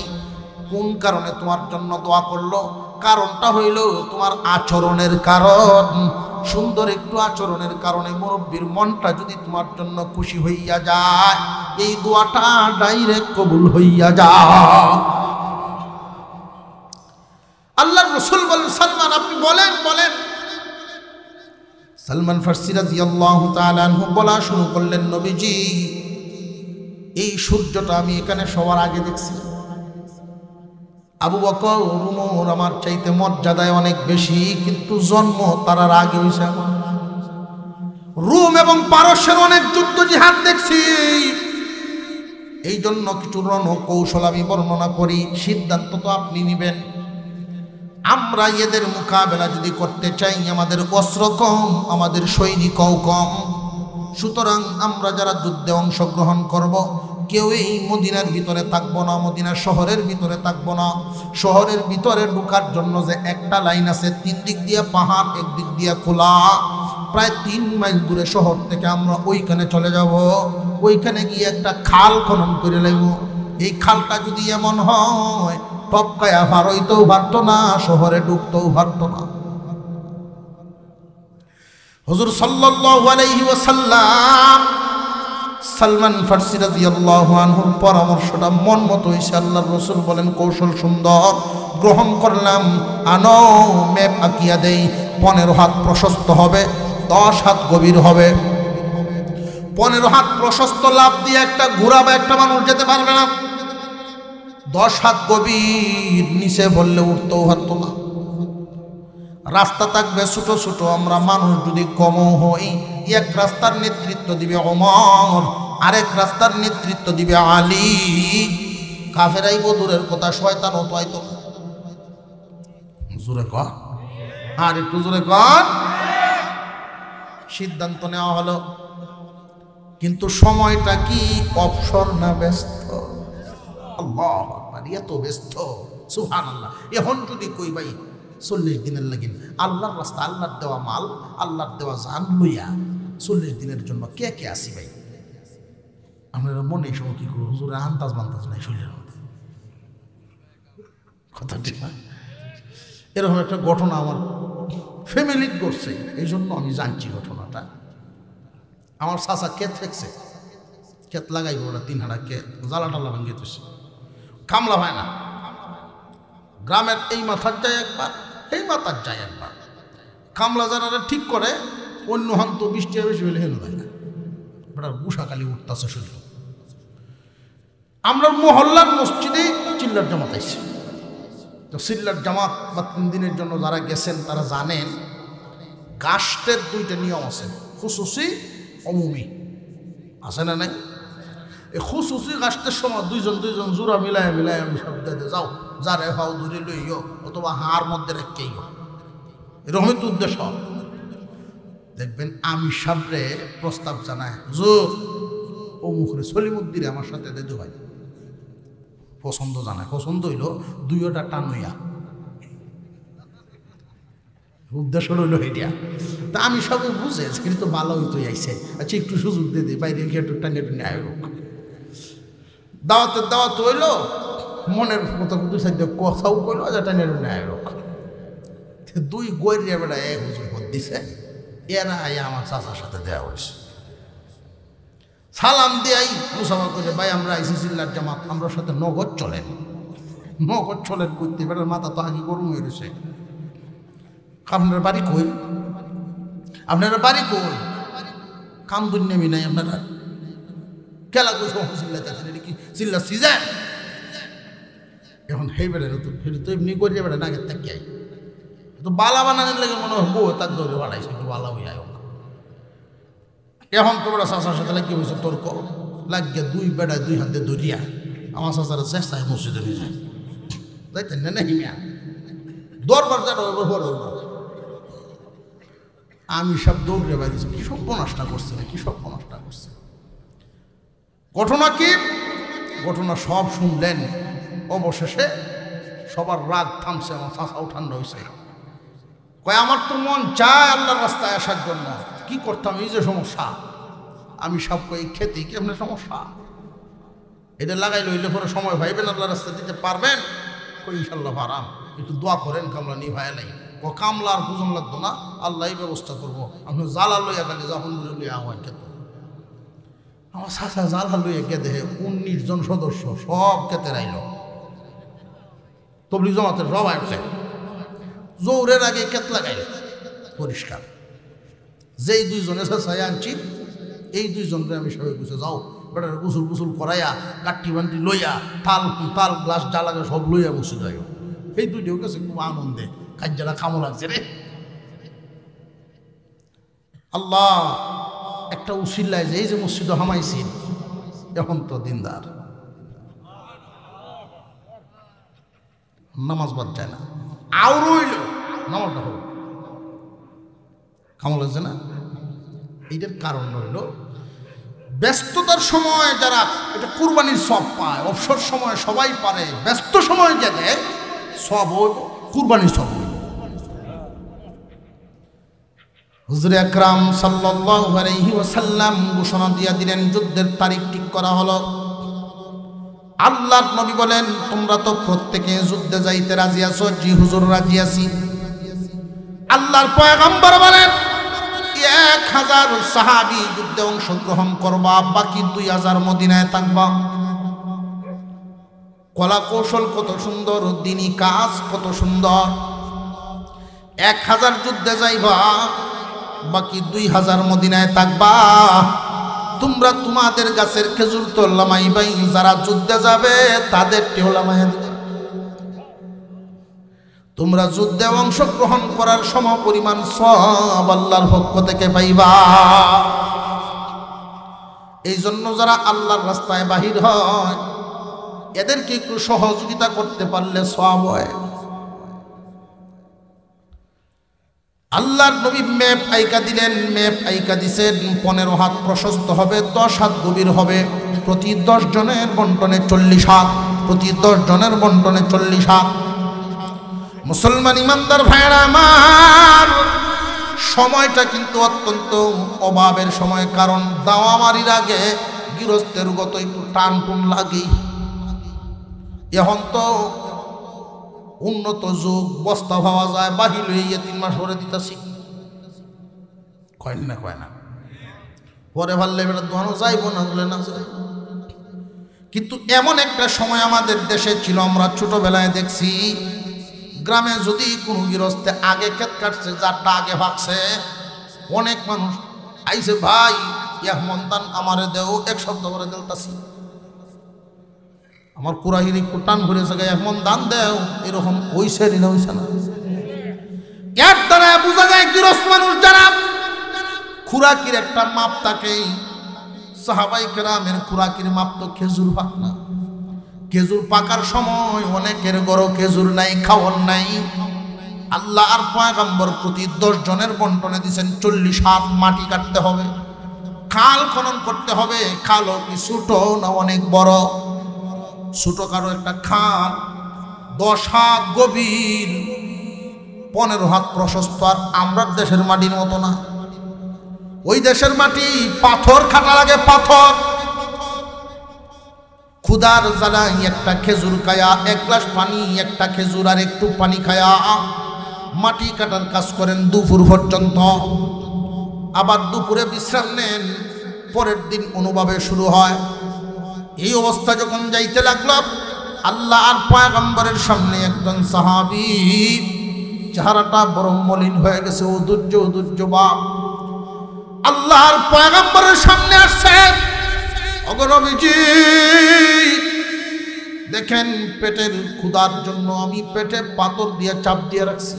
কোন কারণে তোমার জন্য দোয়া করলো? কারণটা হইল তোমার আচরণের কারণ। সুন্দর একটু আচরণের কারণে মুরব্বীর মনটা যদি তোমার জন্য খুশি হইয়া যায়, এই দোয়াটা ডাইরেক্ট কবুল হইয়া যায়। আল্লাহর রাসূল বলেন, সালমান আপনি বলেন বলেন। সালমান ফারসি রাদিয়াল্লাহু তাআলা আনহু বলা শুরু করলেন, নবীজি এই সূর্যটা আমি এখানে সবার আগে দেখছি। আবু বকর উমর আমার চাইতে মর্যাদায় অনেক বেশি, কিন্তু জন্ম তারার আগে হইছে আমার। রোম এবং পারস্যের অনেক যুদ্ধ জিহাদ দেখছি। এই জন্য কিছু রণকৌশল আমি বর্ণনা করি, সিদ্ধান্ত তো আপনি নেবেন। আমরা এদের মোকাবেলা যদি করতে চাই, আমাদের অস্ত্র কম, আমাদের সৈনিকও কম। সুতরাং আমরা যারা যুদ্ধে অংশগ্রহণ করব, কেউ এই মদিনার ভিতরে থাকবো না, মদিনা শহরের ভিতরে থাকবো না। শহরের ভিতরে ঢোকার জন্য যে একটা লাইন আছে, 3 দিক দিয়ে পাহাড়, 1 দিক দিয়ে খোলা, প্রায় 3 মাইল দূরে শহর থেকে আমরা ওইখানে চলে যাব। ওইখানে গিয়ে একটা খাল খনন করে লাগব। এই খালটা যদি এমন হয়, টপকায়া পার হইতেও পারত না, শহরে ঢুকতেও পারত না। হুজুর সাল্লাল্লাহু আলাইহি ওয়াসাল্লাম সালমান ফারসি রাদিয়াল্লাহু আনহুর পরামর্শটা মন মতো হইছে। আল্লাহর রাসূল বলেন, কৌশল সুন্দর, গ্রহণ করলাম। আনো ম্যাপ আঁকিয়া দেই। 15 হাত প্রশস্ত হবে, 10 হাত গভীর হবে। 15 হাত প্রশস্ত লাভ দিয়ে একটা ঘোড়া বা একটা মানুষ যেতে পারবে না। 10 হাত গভীর, নিচে বললে উঠতেও পারতো না। রাস্তা থাকবে ছোট ছোট, আমরা মানুষ যদি কম হই, এক রাস্তার নেতৃত্ব দিবে ওমর, আরেক রাস্তার নেতৃত্ব দিবে আলী। কাফেরাই দূরের কথা, শয়তানও তো আইতো। জোরে কর, আর একটু জোরে কর। সিদ্ধান্ত নেওয়া হলো, কিন্তু সময়টা কি অবসর না ব্যস্ত? আল্লাহু আকবার, এত ব্যস্ত, সুবহানাল্লাহ। এখন যদি কই ভাই 40 দিনের লাগিন আল্লাহর রাস্তা, আল্লাহর দেওয়া মাল, আল্লাহর দেওয়া জান লইয়া 40 দিনের জন্য কে কে আসি ভাই? আমরা মনে সময় কি করবো, হুজুরে আন্দাজ বান্দাজ নাই শরীরের মধ্যে। কথা ঠিক না? এরকম একটা ঘটনা আমার ফ্যামিলি করছে, এই জন্য আমি জানছি ঘটনাটা। আমার চাচা ক্ষেত ফেকছে, ক্ষেত লাগাইব, ওরা 3 হাড়া ক্ষেত, জ্বালা টালা ভাঙিয়ে দিচ্ছে, কামলা হয় না। গ্রামের এই মাথার যায় একবার, এই মাথার যায় একবার, কামলা যারা ঠিক করে অন্য হান্ত বৃষ্টি বেশি হলে হেলে দেয় না, ওটা গুসাকালি উঠতেছে শুধু। আমরা মহল্লার মসজিদে চিল্লার জামাত আইছি। তো চিল্লার জামাত বা 3 দিনের জন্য যারা গেছেন তারা জানেন গাছটের 2টা নিয়ম আছে, খুসুসি অমুমি, আছে না নাই? এই খুসুসি গাছটের সময় 2জন জোড়া মিলায় আমি সব দিয়ে যাও, যারে হাও দূরে লইও অথবা হাড় মধ্যে রেখেইও, এরকমই তো উদ্দেশ্য। দেখবেন আমি সামনে প্রস্তাব জানায়, হুজুর অমুখরে সলিমুদ্দিরে আমার সাথে দেদু ভাই পছন্দ জানায়, পছন্দ হইল 2টা টানুইয়া, উদ্দেশ্য রইল এটা। তা আমি সবাই বুঝে কিন্তু ভালো হইতো আইসে, আচ্ছা একটু সুযোগ দিয়ে দিই, বাইরে গিয়ে একটু টানে টানে আয় হোক। দাওয়াত হইল, মনের মতো 2-4 কথাও কইল, আচ্ছা টানে টানে আয় হোক। 2 গইরিয়া বেড়া এক হুজুর ভোট দিছে, এরা আই আমার চাচার সাথে দেওয়া হয়েছে। সালাম দিয়াই মুসাফা করে, ভাই আমরা আইসি চিল্লার জামাত, আমরা সাথে নগদ চলেন করতে বেড়ার মাথা তো আগে গরম হয়ে গেছে। আপনার বাড়ি কই? কামদুন নেমি নাই আপনারা কেলা কই চিল্লা যাচ্ছেন, এটা কি চিল্লা সিজন? এখন হেই বেড়ে নতুন তো এমনি করিয়া বেড়ে নাগের থাকি আই তো বালা বানানোর লেগে মনে হয় বউ তার দৌড়ে বাড়াইছে, একটু বালা হয়ে আয়। এখন তোমরা চাচার সাথে লাগিয়ে হয়েছে তর্ক, লাগিয়ে 2 বেড়ায় 2 হাতে ধরিয়া আমার চাচারা চেষ্টায় মসজিদে নিয়ে যায়, যাইতেন না হিমিয়া দরবার যারা আমি সব দৌড়ে বাইরেছি, কি সব নষ্ট করছে। ঘটনা কি? ঘটনা সব শুনলেন, অবশেষে সবার রাগ থামছে, আমার চাচাও ঠান্ডা হয়েছে। কয় আমার তো মন চায় আল্লাহর রাস্তায় আসার জন্য, কি করতাম, এই যে সমস্যা। আমি সব কই খেতে কেমনে সমস্যা, এটা লাগাই লইলে পরে সময় ভাইবেন, আল্লাহর রাস্তা দিতে পারবেন? কই ইনশাল্লাহ পারাম, একটু দোয়া করেন কামলা নিভায় নাই। ও কামলা আর বুঝন লাগতো না, আল্লাহই ব্যবস্থা করবো, আপনি জ্বালা লইয়া গেলে যখন লইয়া হয় খেতে। আমার চাচা জ্বালা লইয়া গেদে 19 জন সদস্য সব খেতে রাইল, তবলিগ জামাতের সবাই আছে, জোরের আগে কেত লাগাইল পরিষ্কার। যেই 2 জনে চাচাই আনছি, এই 2 জনকে আমি সবাই বুঝে যাও বেটার গুসুল করাইয়া কাট্টি বান্টি লইয়া তাল গ্লাস জ্বালাকে সব লইয়া বসে যাই। এই 2টিও গেছে খুব আনন্দে, কাজ্জারা খামো লাগছে রে। আল্লাহ একটা উসিল্লায় যে এই যে মসজিদে হামাইছি, এখন তো দিনদার, নামাজ বাদ যায় না, আও রইল নামাজটা হল, খামো লাগছে না। এইটার কারণ রইল ব্যস্ততার সময় যারা এটা কুরবানির সব পায়, অবসর সময় সবাই পারে, ব্যস্ত সময় যাতে সব কুরবানির সব। হুজুর আকরাম সাল্লাল্লাহু আলাইহি ওয়াসাল্লাম ঘোষণা দিয়ে দিলেন, যুদ্ধের তারিখ ঠিক করা হলো। আল্লাহর নবী বলেন, তোমরা তো প্রত্যেকে যুদ্ধে যাইতে রাজি আছো? জি হুজুর রাজি আছি। আল্লাহর পয়গম্বর বলেন, 1000 সাহাবী যুদ্ধে অংশগ্রহণ করবা, বাকি 2000 মদিনায় থাকবা। কলা কৌশল কত সুন্দর, দ্বীনি কাজ কত সুন্দর। 1000 যুদ্ধে যাইবা, বাকি 2000 মদিনায় থাকবা। তোমরা তোমাদের গাছের খেজুর তো লামাইবাই, যারা যুদ্ধে যাবে তাদের টেও লামাইয়া দিবে। তোমরা যুদ্ধে অংশগ্রহণ করার সমপরিমাণ সওয়াব আল্লাহর পক্ষ থেকে পাইবা। এই জন্য যারা আল্লাহর রাস্তায় বাহির হয়, এদেরকে একটু সহযোগিতা করতে পারলে সওয়াব হয়। আল্লাহর নবী ম্যাপ আইকা দিলেন, ম্যাপ আইকা দিছেন 15 হাত প্রশস্ত হবে, 10 হাত গভীর হবে, প্রতি 10 জনের বন্টনে 40 হাত, প্রতি 10 জনের বন্টনে 40 হাত। মুসলমান ইমানদার ভাইরা আমার, সময়টা কিন্তু অত্যন্ত অভাবের সময়, কারণ দাওয়ামারির আগে গৃহস্থের গত একটু টান টুন লাগেই। এখন তো উন্নত যুগ, বস্তা পাওয়া যায়, বাহির হয়ে 3 মাস পরে দিতেছি, কয় না পরে ভাবলে এবার দোয়ানো যাইব না, বলে না যাই। কিন্তু এমন একটা সময় আমাদের দেশে ছিল, আমরা ছোটবেলায় দেখছি, গ্রামে যদি কোনো গৃহস্থে আগে ক্ষেত কাটছে, যারটা আগে ভাগছে, অনেক মানুষ আইসে, ভাই এমন দান আমারে দেও, 1 সপ্তাহ করে দেলতাছি, আমার কুরাহির একটু টান ঘুরেছে, এমন দান দেও, এরকম ওইসে না ওইসে না। এর দ্বারা বোঝা যায় গৃহস্থ মানুষ যারা, খুরাকির একটা মাপ থাকে। সাহাবাই কেরামের খুরাকির মাপ তো খেজুর পাক না। খেজুর পাকার সময় অনেকের গড় খেজুর নাই, খাওয়ার নাই। আল্লাহ আর পয়গম্বর প্রতি 10 জনের বন্টনে দিয়েছেন 40 হাত মাটি কাটতে হবে, খাল খনন করতে হবে। খালও কি ছোট না অনেক বড়? ছোট কারো একটা খাল 10 হাত গভীর, 15 হাত প্রশস্ত। আর আমরা দেশের মাটির মতো না, ওই দেশের মাটি পাথর খাটা লাগে, পাথর। ক্ষুধার জ্বালায় একটা খেজুর খায়া, 1 গ্লাস পানি, একটা খেজুর আর একটু পানি খায়া মাটি কাটার কাজ করেন দুপুর পর্যন্ত। আবার দুপুরে বিশ্রাম নেন, পরের দিন অনুভবে শুরু হয়। এই অবস্থা যখন যাইতে লাগলো, আল্লাহ আর পয়গম্বরের সামনে একজন সাহাবী, চেহারাটা বড় মলিন হয়ে গেছে, উদুর্য বাপ, আল্লাহর পয়গম্বরের সামনে আসছে। ওগো নবীজি, দেখেন পেটের ক্ষুধার জন্য আমি পেটে পাথর দিয়ে চাপ দিয়ে রাখছি।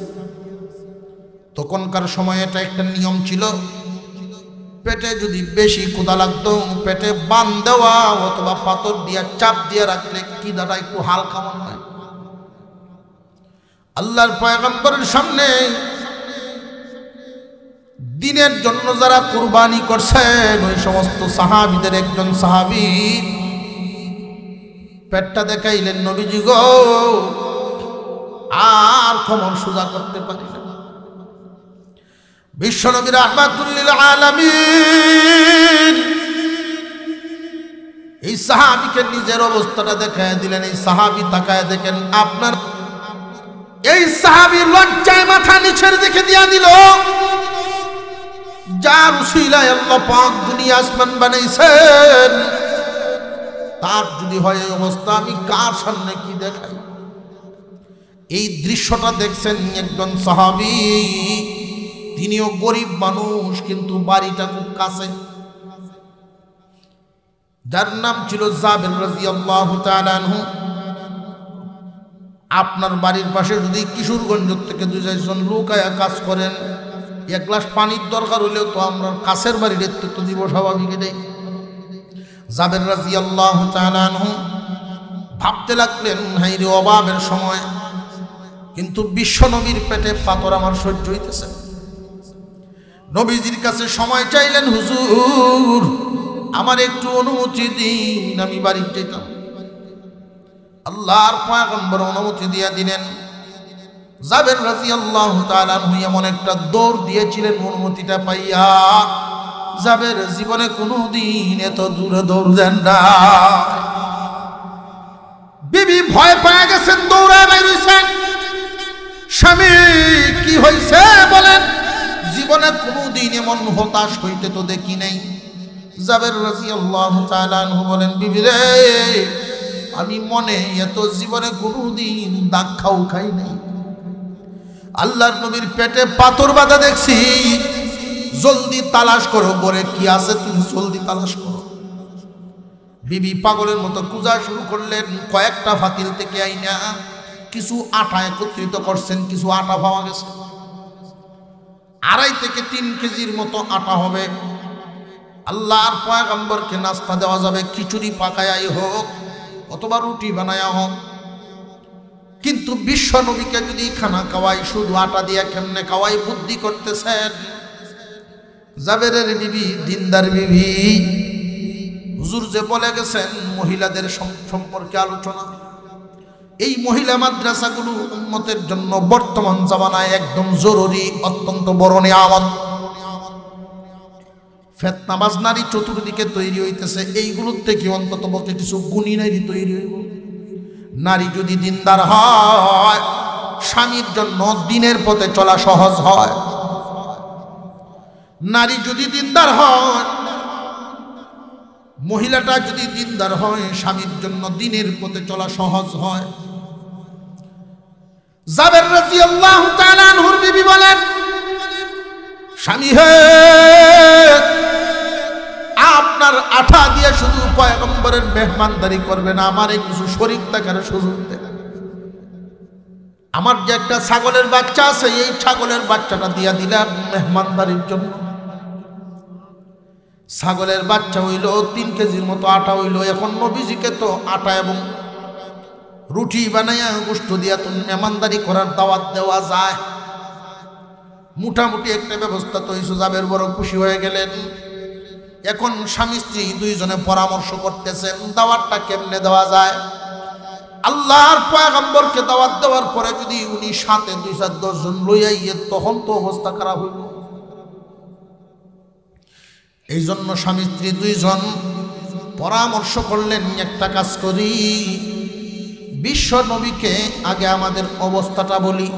তখনকার সময় এটা একটা নিয়ম ছিল, পেটে যদি বেশি ক্ষুধা লাগতো, পেটে বান দেওয়া অথবা পাথর দিয়ে চাপ দিয়ে রাখলে খিদাটা একটু হালকা মনে হয়। আল্লাহর পয়গম্বরের সামনে দিনের জন্য যারা কুরবানি করছেন, ওই সমস্ত সাহাবীদের একজন সাহাবী পেটটা দেখাইলেন, নবীজি গো, আর কোমর সোজা করতে পারি না। বিশ্বনবী রাহমাতুল লিল আলামিন এই সাহাবীকে নিজের অবস্থাটা দেখায় দিলেন। এই সাহাবী তাকায় দেখেন, আপনার এই সাহাবী লজ্জায় মাথা নিচের দিকে দিয়া দিল। যার উসিলায় আল্লাহ পাক দুনিয়া আসমান বানাইছেন, তার যদি হয় এই অবস্থা, আমি কার সামনে কি দেখাই? এই দৃশ্যটা দেখছেন একজন সাহাবী, তিনিও গরিব মানুষ, কিন্তু বাড়িটা খুব কাছে। যার নাম ছিল জাবের রাদিয়াল্লাহু তাআলা আনহু। আপনার বাড়ির পাশে যদি কিশোরগঞ্জ থেকে 2-4 জন লোক আয়া কাজ করেন, 1 গ্লাস পানির দরকার হলেও তো আমরা কাছের বাড়ির নেতৃত্ব দিব, স্বাভাবিক এটাই। জাবের রাদিয়াল্লাহু তাআলা আনহু ভাবতে লাগলেন, হায়রে অভাবের সময়, কিন্তু বিশ্বনবীর পেটে পাথর আমার সহ্য হইতেছে। নবীজির কাছে সময় চাইলেন, হুজুর আমার একটু অনুমতি দিন, আমি বাড়ি যেতাম। আল্লাহর পয়গম্বর অনুমতি দিয়া দিলেন। জাবের রাদিয়াল্লাহু তাআলা আনহু এমন একটা দৌড় দিয়েছিলেন, অনুমতিটা পাইয়া জাবের জীবনে কোনোদিন এত দূরে দৌড় দেন না। বিবি ভয় পেয়ে গেছেন, দৌড়ায় বাইর হইছেন। স্বামী কি হইছে বলেন? জীবনে কোনোদিন এমন হতাশ হইতে তো দেখি নাই। জাবের রাদিয়াল্লাহু তাআলা আনহু বলেন, বিবি রে, আমি মনে এত জীবনে কোনোদিন দাগ খাই নাই। আল্লাহর নবীর পেটে পাথর বাঁধা দেখছি, জলদি তালাশ করো, ঘরে কি আছে তুমি জলদি তালাশ করো। বিবি পাগলের মতো খুঁজা শুরু করলেন। কয়েকটা ফাতিল থেকে আইনা কিছু আটা একত্রিত করছেন, কিছু আটা পাওয়া গেছে। 2.5 থেকে 3 কেজির মতো আটা হবে। আল্লাহর পয়গম্বরকে নাস্তা দেওয়া যাবে, খিচুড়ি পাকায়াই হোক অথবা রুটি বানায়া হোক। কিন্তু বিশ্ব নবীকে যদি খানা খাওয়াই, শুধু আটা দিয়ে কেমনে খাওয়াই বুদ্ধি করতেছেন। জাবেরের বিবি দিনদার বিবি, হুজুর যে বলে গেছেন মহিলাদের সম্পর্কে আলোচনা, এই মহিলা মাদ্রাসাগুলো উম্মতের জন্য বর্তমান জামানায় একদম জরুরি, অত্যন্ত বড় নিয়ামত। ফেতনাবাজ নারী চতুর্দিকে তৈরি হইতেছে, এইগুলোর থেকে অন্তত পক্ষে কিছু গুণী নারী তৈরি হইব। নারী যদি দিনদার হয়, স্বামীর জন্য দিনের পথে চলা সহজ হয়। নারী যদি দিনদার হয়, মহিলাটা যদি দিনদার হয়, স্বামীর জন্য দিনের পথে চলা সহজ হয়। জাবের রাদিয়াল্লাহু তাআলা আনহুর বিবি বলেন, স্বামী হে, আপনার আঠা দিয়ে শুধু পয়গম্বরের মেহমানদারি করবে না, আমারে কিছু শরীক থাকার সুযোগ দেন। আমার যে একটা ছাগলের বাচ্চা আছে, এই ছাগলের বাচ্চাটা দিয়া দিলাম মেহমানদারির জন্য। ছাগলের বাচ্চা হইল 3 কেজির মতো আটা হইল। এখন নবীজিকে তো আটা এবং রুটি বানাইয়া গোশত দিয়া তো মেহমানদারি করার দাওয়াত দেওয়া যায়। মোটামুটি একটা ব্যবস্থা তো জাবের বড় খুশি হয়ে গেলেন। এখন স্বামী স্ত্রী দুইজনে পরামর্শ করতেছেন দাওয়াতটা কেমনে দেওয়া যায়। আল্লাহর পয়গম্বরকে দাওয়াত দেওয়ার পরে যদি উনি সাথে 2-4-10 জন লইয়া ইয়ে, তখন তো অবস্থা খারাপ হইল। এই জন্য স্বামী স্ত্রী দুইজন পরামর্শ করলেন, একটা কাজ করি, বিশ্ব নবীকে আগে আমাদের অবস্থাটা বলি।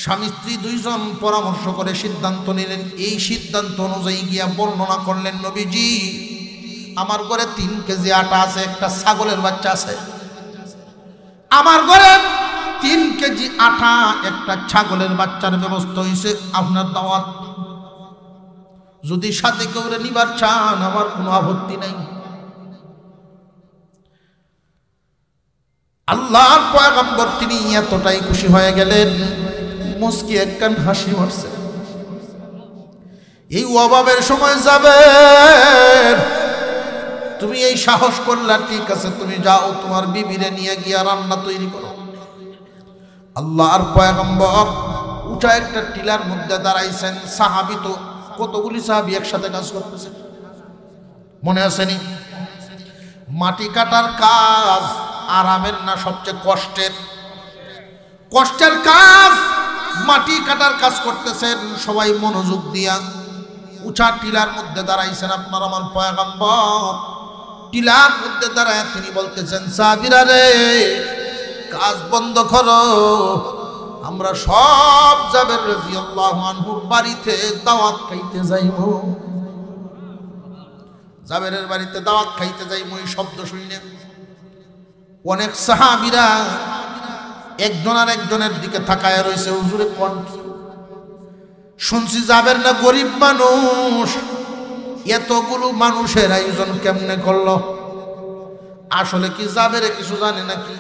স্বামী স্ত্রী দুইজন পরামর্শ করে সিদ্ধান্ত নিলেন। এই সিদ্ধান্ত অনুযায়ী গিয়া বর্ণনা করলেন, নবীজি আমার ঘরে 3 কেজি আটা আছে, একটা ছাগলের বাচ্চা আছে। আমার ঘরে 3 কেজি আটা, একটা ছাগলের বাচ্চার ব্যবস্থা হয়েছে। আপনার দাওয়াত, যদি সাথে কেউ নিবার চান আমার কোনো আপত্তি নাই। আল্লাহর পয়গম্বর তিনি এতটাই খুশি হয়ে গেলেন, মুস্কি একখান হাসি মারছে। এই অভাবের সময় যাবে, তুমি এই সাহস করলা, ঠিক আছে, তুমি যাও তোমার বিবিরে নিয়ে গিয়া রান্না তৈরি করো। আল্লাহর পয়গম্বর উঁচা একটা টিলার মধ্যে দাঁড়াইছেন। সাহাবী তো কতগুলি সাহাবী একসাথে কাজ করতেছে, মনে আসেনি? মাটি কাটার কাজ আরামের না, সবচেয়ে কষ্টের কাজ। মাটি কাটার কাজ করতেছেন সবাই মনোযোগ দিয়া। উঁচা টিলার মধ্যে দাঁড়াইছেন আপনার আমার পয়গম্বর। টিলার মধ্যে দাঁড়ায় তিনি বলতেছেন, সাহাবীরা রে, কাজ বন্ধ করো, আমরা সব জাবের রাদিয়াল্লাহু আনহুর বাড়িতে দাওয়াত খাইতে যাইব। জাবেরের বাড়িতে দাওয়াত খাইতে যাইব। এই শব্দ শুনে অনেক সাহাবীরা একজন আর একজনের দিকে তাকায় রয়েছে। হুজুরে কোন শুনছি জাবের না গরিব মানুষ, এতগুলো মানুষের আয়োজন কেমনে করলো? আসলে কি জাবেরে কিছু জানে নাকি?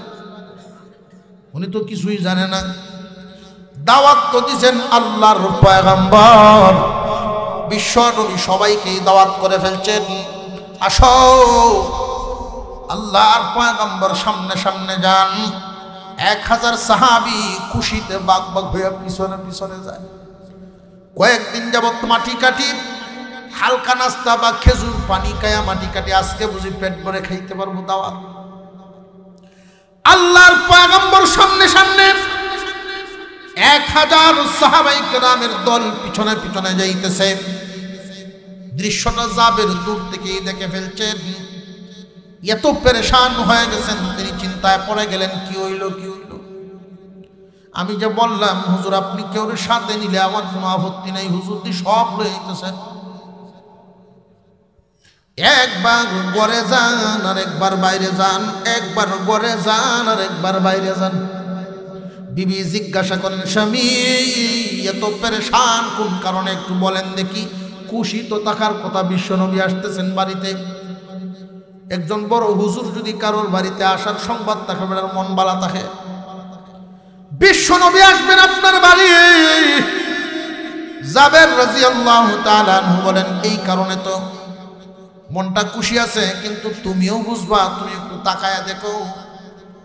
উনি তো কিছুই জানে না। দাওয়াত তো দিছেন আল্লাহর পয়গম্বর, বিশ্ব নবী সবাইকে দাওয়াত করে ফেলছেন, আসো। আল্লাহর পয়গম্বর সামনে সামনে যান। 1000 সাহাবী খুশিতে বাগ বাগ হয়ে পিছনে পিছনে যায়। কয়েকদিন যাবত মাটি কাটি, হালকা নাস্তা বা খেজুর পানি খায়া মাটি কাটি, আজকে বুঝি পেট ভরে খাইতে পারবো দাওয়াত। আল্লাহর পয়গম্বর সামনে সামনে, 1000 সাহাবায়ে কেরামের দল পিছনে পিছনে যাইতেছে। দৃশ্যটা জাবের দূর থেকেই দেখে ফেলছেন। এত পেরেশান হয়ে গেছেন, তিনি চিন্তায় পড়ে গেলেন, কি হইল কি হইল। আমি যে বললাম হুজুর আপনি কেউ সাথে নিলে আমার কোনো আপত্তি নেই, হুজুর দি সব লয়ে যেতেছেন। একবার ঘরে যান আর একবার বাইরে যান, একবার ঘরে যান আর একবার বাইরে যান। বিবি জিজ্ঞাসা করেন, স্বামী এত পেরেশান কোন কারণে একটু বলেন দেখি। খুশি তো থাকার কথা, বিশ্বনবী আসতেছেন বাড়িতে। একজন বড় হুজুর যদি কারোর বাড়িতে আসার সংবাদ থাকে, মন বালা থাকে। বিশ্বনবী আসবেন আপনার বাড়ি। জাবের রাদিয়াল্লাহু তাআলা আনহু বলেন, এই কারণে তো মনটা খুশি আছে, কিন্তু তুমিও বুঝবা, তুমি একটু তাকায়া দেখো।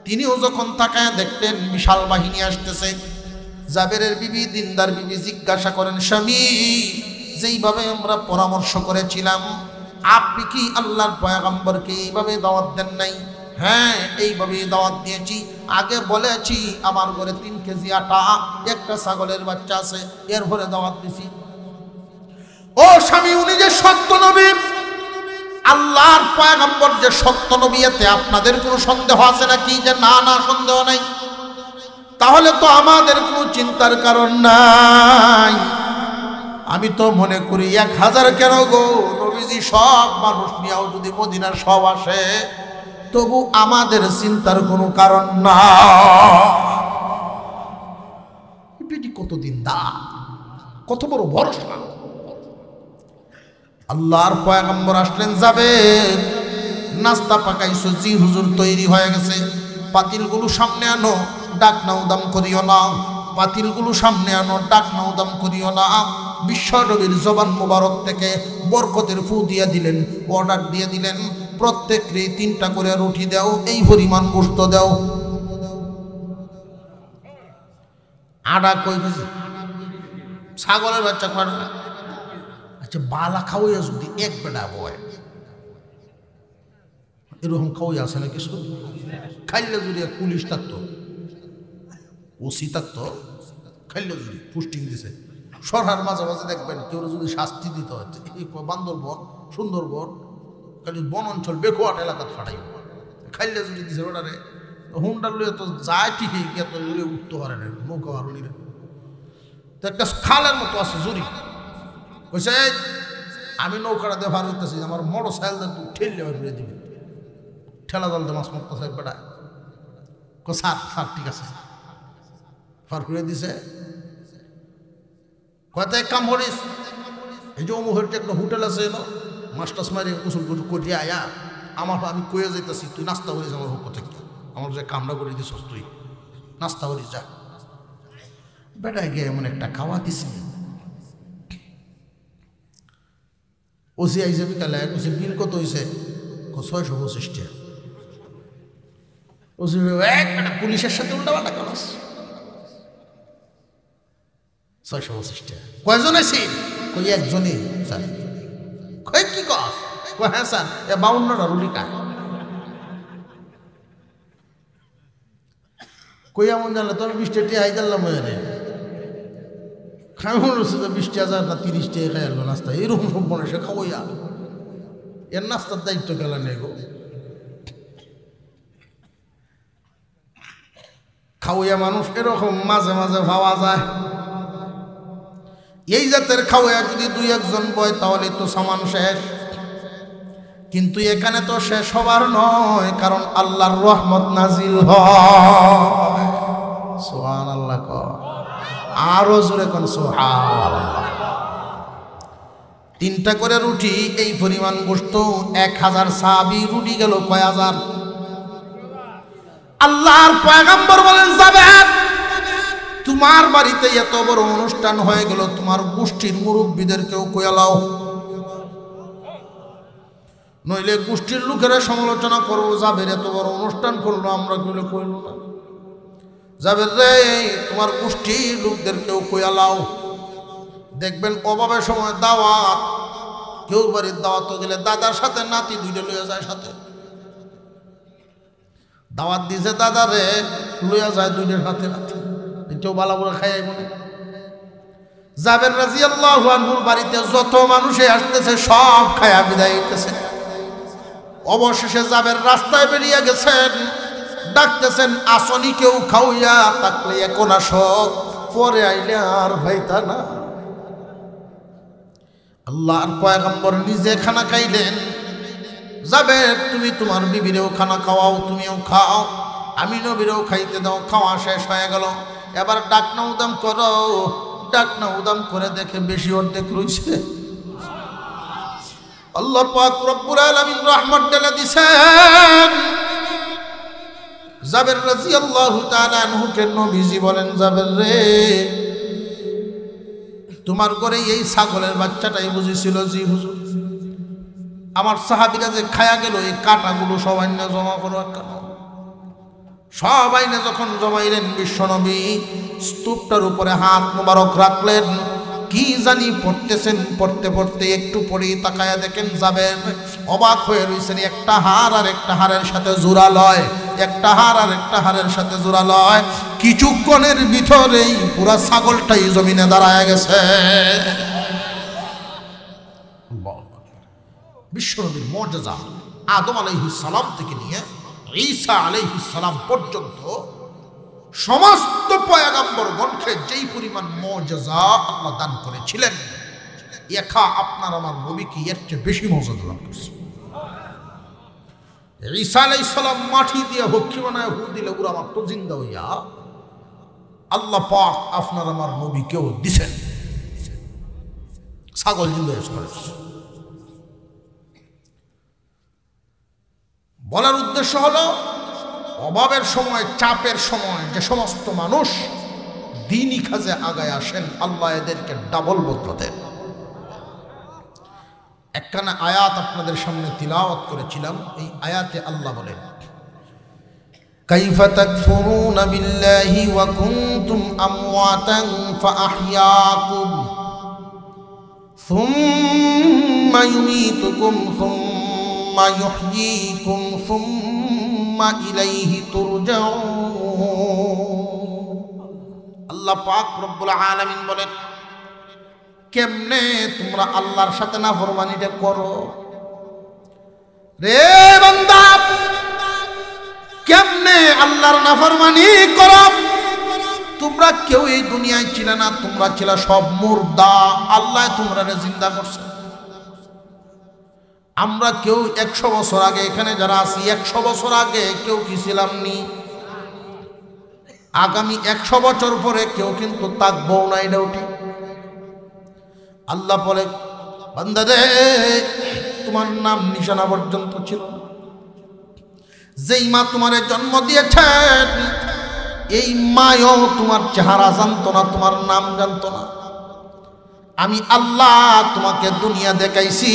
তিনিও যখন তাকায়া দেখলেন বিশাল বাহিনী আসতেছে। জাবেরের বিবি, দিনদার বিবি জিজ্ঞাসা করেন, স্বামী যেইভাবে আমরা পরামর্শ করেছিলাম, আপনি কি আল্লাহর পয়গম্বরকে এইভাবে দাওয়াত দেন নাই? হ্যাঁ, এইভাবেই দাওয়াত দিয়েছি। আগে বলেছি আমার ঘরে 3 কেজি আটা, একটা ছাগলের বাচ্চা আছে, এর ভরে দাওয়াত দিছি। ও স্বামী, উনি যে সত্য নবী, আল্লাহর পয়গম্বর যে সত্য নবী, এতে আপনাদের কোনো সন্দেহ আছে নাকি? যে না না, সন্দেহ নাই। তাহলে তো আমাদের কোনো চিন্তার কারণ নাই। আমি তো মনে করি 1000 কেন গো, নবীজি সব মানুষ নিয়েও যদি মদিনার সব আসে তবু আমাদের চিন্তার কোনো কারণ না। বেটি কতদিন দা, কত বড় ভরসা। আল্লাহর পয়গম্বর আসলেন, যাবে নাস্তা পাকাইছো? জি হুজুর, তৈরি হয়ে গেছে। পাতিলগুলো সামনে আনো, ডাক নাও দাম করিও না। পাতিলগুলো সামনে আনো, ডাক নাও দাম করিও না। বিশ্ব নবীর জবান মোবারক থেকে বরকতের ফু দিয়ে দিলেন, অর্ডার দিয়ে দিলেন, প্রত্যেককে 3টা করে রুটি দাও, এই পরিমাণ গোশত দাও। আড়া কই কেজি? ছাগলের বাচ্চা খাওয়া। আচ্ছা, বালা খাওয়াইয়া যদি এক বেটা বয়, এরকম খাওয়াই আছে না কিছু? খাইলে যদি পুলিশ থাকতো, ওসি থাকতো, খাইলে যদি পুস্টিং দিছে, সরহার মাঝে মাঝে দেখবেন কেউ যদি শাস্তি দিতে হচ্ছে, বান্দরবন, সুন্দরবন, খালি বন অঞ্চল বেকুয়াট এলাকা ফাটাই খাইলে যদি দিছে ওটারে হুন্ডার লইয়া তো যায় ঠিকই গিয়ে তো উঠতে পারে না, নৌকা হারুনিরে। তো একটা খালের মতো আছে জুরি, কইছে আমি নৌকাটা দিয়ে ভার হইতেছি, আমার মোটর সাইকেল দিয়ে ঠেললে ফিরে দিবে, ঠেলা জল দিয়ে মাছ মারতেছে বেটা। স্যার স্যার ঠিক আছে, ফার করে দিছে। কয়টা এক কাম করিস, এই যে অমুক একটা হোটেল আছে না, মাস্টার্স মারি কুসুল করি আয়া, আমার আমি কয়ে যাইতেছি, তুই নাস্তা করিস আমার হোক থেকে, আমার যে কামটা করে দিস তুই নাস্তা করিস যা। বেটায় গিয়ে এমন একটা খাওয়া দিছে। ওসি আইসে বিকালে, ওসি বিল কত হয়েছে? 625 টাকা। ওসি পুলিশের সাথে উল্টাপাল্টা করস, 625 টাকা। কয়জন আছি? কই একজনই স্যার। কই কি কস? কই হ্যাঁ স্যার, 52টা রুটি খায়। কই এমন জানলে তো আমি 20 টাকা আই দিলাম রে, খাই মনে হচ্ছে যে 20,000 না 30 টাকা খাই আসলো নাস্তা। এরকম সব মনে সে খাওয়াইয়া এর নাস্তার দায়িত্ব গেলা নেই গো। খাওয়াইয়া মানুষ এরকম মাঝে মাঝে ভাবা যায়। এই জাতের খাওয়াইয়া যদি 2-1 জন বয় তাহলে তো সামান শেষ। কিন্তু এখানে তো শেষ হবার নয়, কারণ আল্লাহর রহমত নাজিল হয়। সুবহানাল্লাহ, আরো জোরে কোন সুবহানাল্লাহ। 3টা করে রুটি, এই পরিমাণ গোশত, 1000 সাহাবী, রুটি গেল কয় হাজার। আল্লাহর পয়গম্বর বলেন, যাবে তোমার বাড়িতে এত বড় অনুষ্ঠান হয়ে গেল, তোমার গোষ্ঠীর মুরব্বীদেরকেও কইয়া লাও, নইলে গোষ্ঠীর লোকেরা সমালোচনা করবো, যাবের এত বড় অনুষ্ঠান করলো, আমরা কইলে কইল না। যাবের রে, তোমার গোষ্ঠীর লোকদেরকেও কইয়া লাও। দেখবেন অভাবের সময় দাওয়াত, কেউ বাড়ির দাওয়াত গেলে দাদার সাথে নাতি 2টা লইয়া যায় সাথে। দাওয়াত দিছে দাদারে, লইয়া যায় 2টার সাথে নাতি, এটাও বালা বলে খাই মনে। জাবের রাদিয়াল্লাহু আনহুর বাড়িতে যত মানুষে আসতেছে সব খায়া বিদায় হইতেছে। অবশেষে জাবের রাস্তায় বেরিয়ে গেছেন, ডাকতেছেন, আসনি কেউ খাওয়া থাকলে এখন আসো, পরে আইলে আর ভাইতা না। আল্লাহর পয়গম্বর নিজে খানা খাইলেন। যাবে তুমি তোমার বিবিরেও খানা খাওয়াও, তুমিও খাও, আমি নবীরেও খাইতে দাও। খাওয়া শেষ হয়ে গেল, এবার ডাক না উদাম করো। ডাক না উদাম করে দেখে বেশি অর্ধেক রইছে। আল্লাহ পাক রব্বুল আলামিন রহমত ঢেলে দিছেন। জাবের রাদিয়াল্লাহু তাআলা আনহুকে নবীজি বলেন, জাবের রে, তোমার ঘরে এই ছাগলের বাচ্চাটাই বুঝেছিল? জি হুজুর। আমার সাহাবীরা যে খায়া গেল, এই কাটাগুলো সবাই না জমা করো কেন? সবাই না যখন জমাইলেন, বিশ্বনবী স্তূপটার উপরে হাত মোবারক রাখলেন, কি জানি পড়তেছেন। পড়তে পড়তে একটু পরেই তাকায়া দেখেন যাবেন, অবাক হয়ে রয়েছেন। একটা হাড় আর একটা হাড়ের সাথে জোড়া লয়, একটা হাড় আর একটা হাড়ের সাথে জোড়া লয়। কিছুক্ষণের ভিতরেই পুরা ছাগলটাই জমিনে দাঁড়ায় গেছে। বিশ্বনবীর মর্যাদা আদম আলাইহিস সালাম থেকে নিয়ে ঈসা আলাইহিস সালাম পর্যন্ত সমস্ত পয়গম্বরগণকে যেই পরিমাণ মুজিজা আল্লাহ দান করেছিলেন, একা আপনার আমার নবীকে এর চেয়ে বেশি মর্যাদা দান করেছে। ঈসা আলাইহিস সালাম মাটি দিয়ে হক্ষি বানায় হু দিলে ওরা মাত্র জিন্দা হইয়া আল্লাহ পাক আপনার আমার নবীকেও দিছেন, ছাগল জিন্দা করেছে। বলার উদ্দেশ্য হলো অভাবের সময়, চাপের সময় যে সমস্ত মানুষ দ্বীনি কাজে আগায় আসেন, আল্লাহ এদেরকে ডাবল বদলা দেন। একখানা আয়াত আপনাদের সামনে তিলাওয়াত করেছিলাম। এই আয়াতে আল্লাহ বলেন, কাইফা তাকফুরুনা বিল্লাহি ওয়া কুনতুম আমওয়াতান ফাআহইয়াকুম সুম্মা ইউমীতুকুম সুম্মা ইউহয়ীকুম সুম্মা ইলাইহি তুরজাউন। আল্লাহ পাক রব্বুল আলামিন বলেন, কেমনে তোমরা আল্লাহর সাথে নাফরমানিটা করো রে বান্দা, কেমনে আল্লাহর নাফরমানি করো? তোমরা কেউ এই দুনিয়ায় ছিল না, তোমরা ছিল সব মুর্দা, আল্লাহ তোমরা জিন্দা করছে। আমরা কেউ 100 বছর আগে এখানে যারা আছি, 100 বছর আগে কেউ কি ছিলাম নি? আগামী 100 বছর পরে কেউ কিন্তু থাকবো না, এটা উঠি। আল্লাহ বলে, বান্দা রে, তোমার নাম নিশানা পর্যন্ত ছিল না। যেই মা তোমারে জন্ম দিয়েছেন, এই মায়ও তোমার চেহারা জানতো না, তোমার নাম জানতো না। আমি আল্লাহ তোমাকে দুনিয়া দেখাইছি,